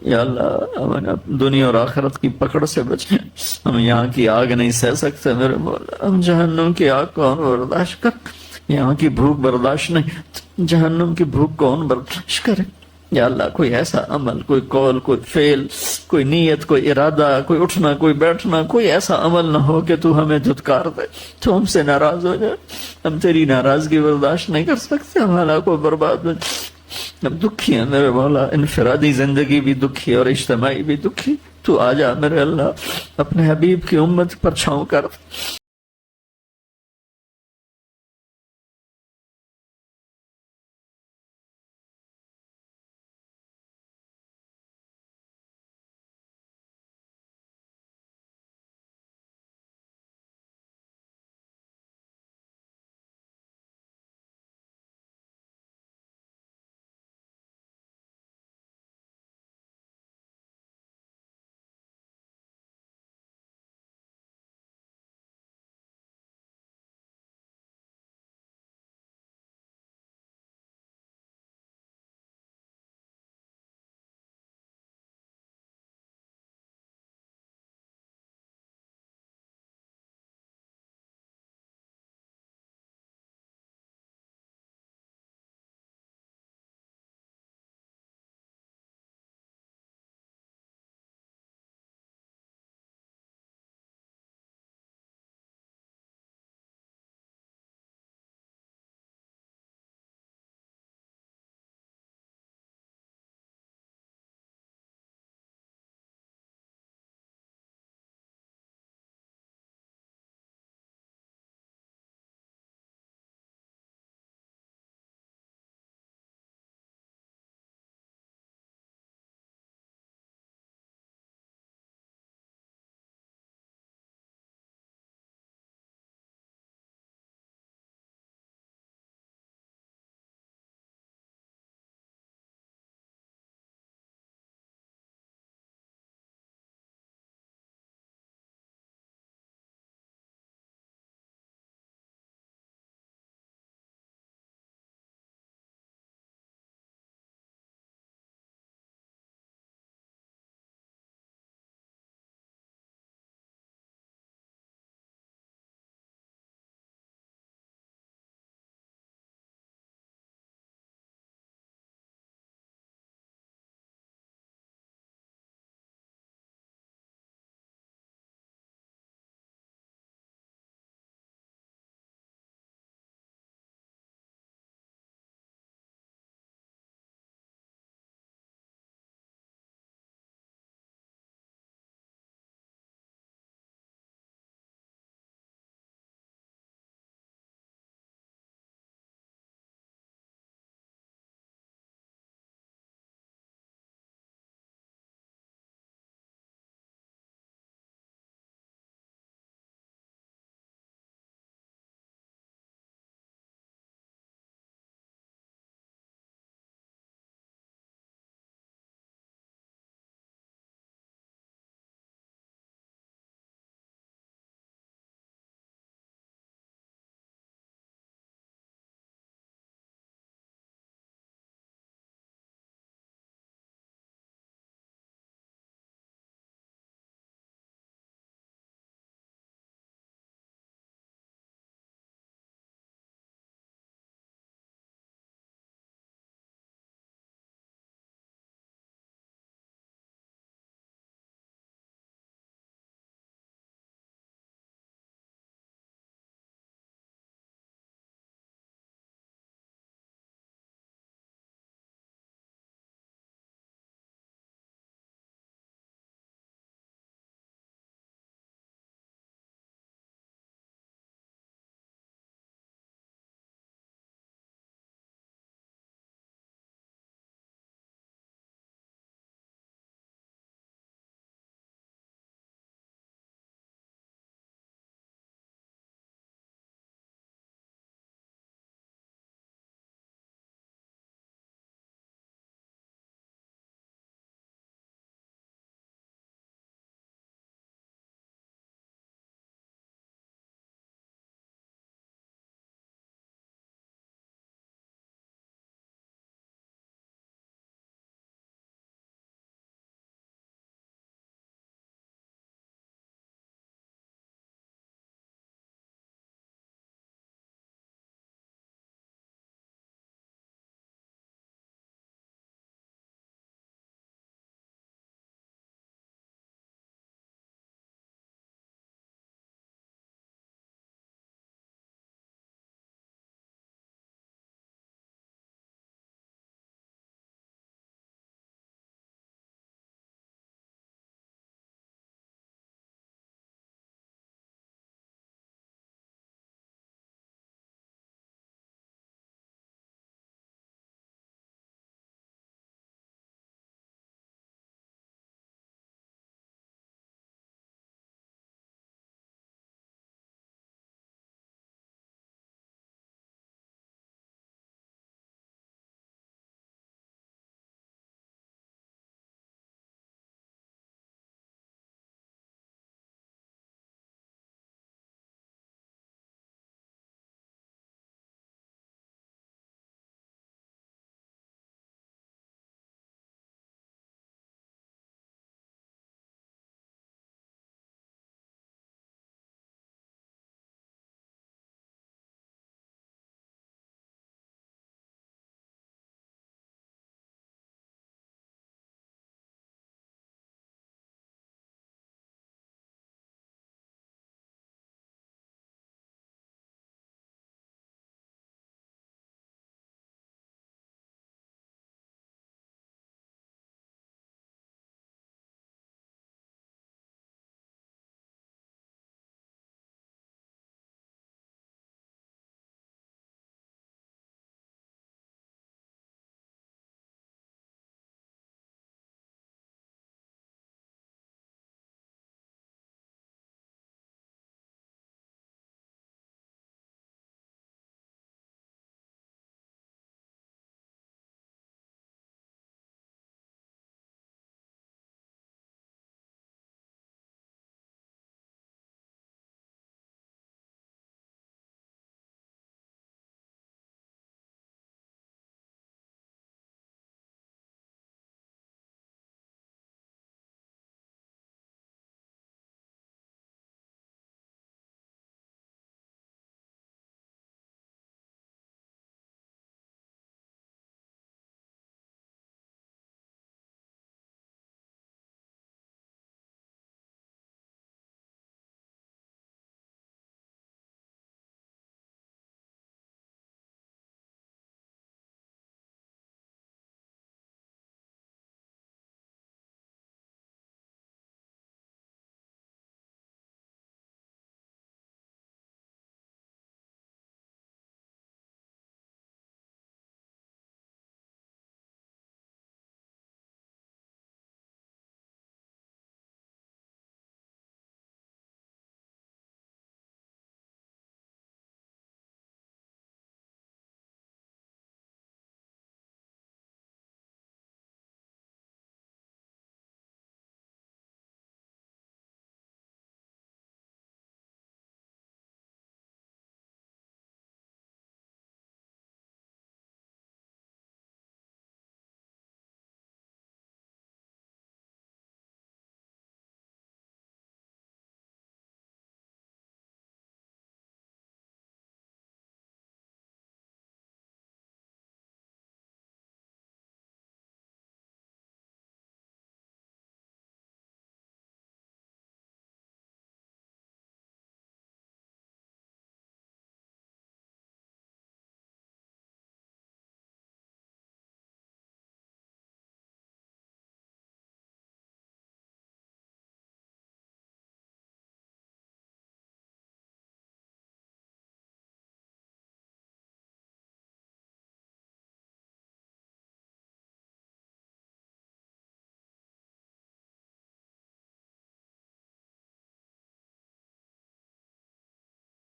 یا اللہ ہمیں دنیا اور آخرت کی پکڑ سے بچیں، ہم یہاں کی آگ نہیں سہ سکتے میرے مولا، ہم جہنم کی آگ کو برداشت کر یہاں کی بھوک برداشت نہیں، جہنم کی بھوک کون برداشت کرے؟ یا اللہ کوئی ایسا عمل، کوئی قول، کوئی فعل، کوئی نیت، کوئی ارادہ، کوئی اٹھنا، کوئی بیٹھنا، کوئی ایسا عمل نہ ہو کہ تو ہمیں دھتکار دے، تو ہم سے ناراض ہو جائے۔ ہم تیری ناراضگی برداشت نہیں کر سکتے، ہمارا کو برباد ہو جائے۔ ہم دکھی ہیں میرے مولا، انفرادی زندگی بھی دکھی اور اجتماعی بھی دکھی۔ تو آ جا میرے اللہ، اپنے حبیب کی امت پر چھاؤں کر۔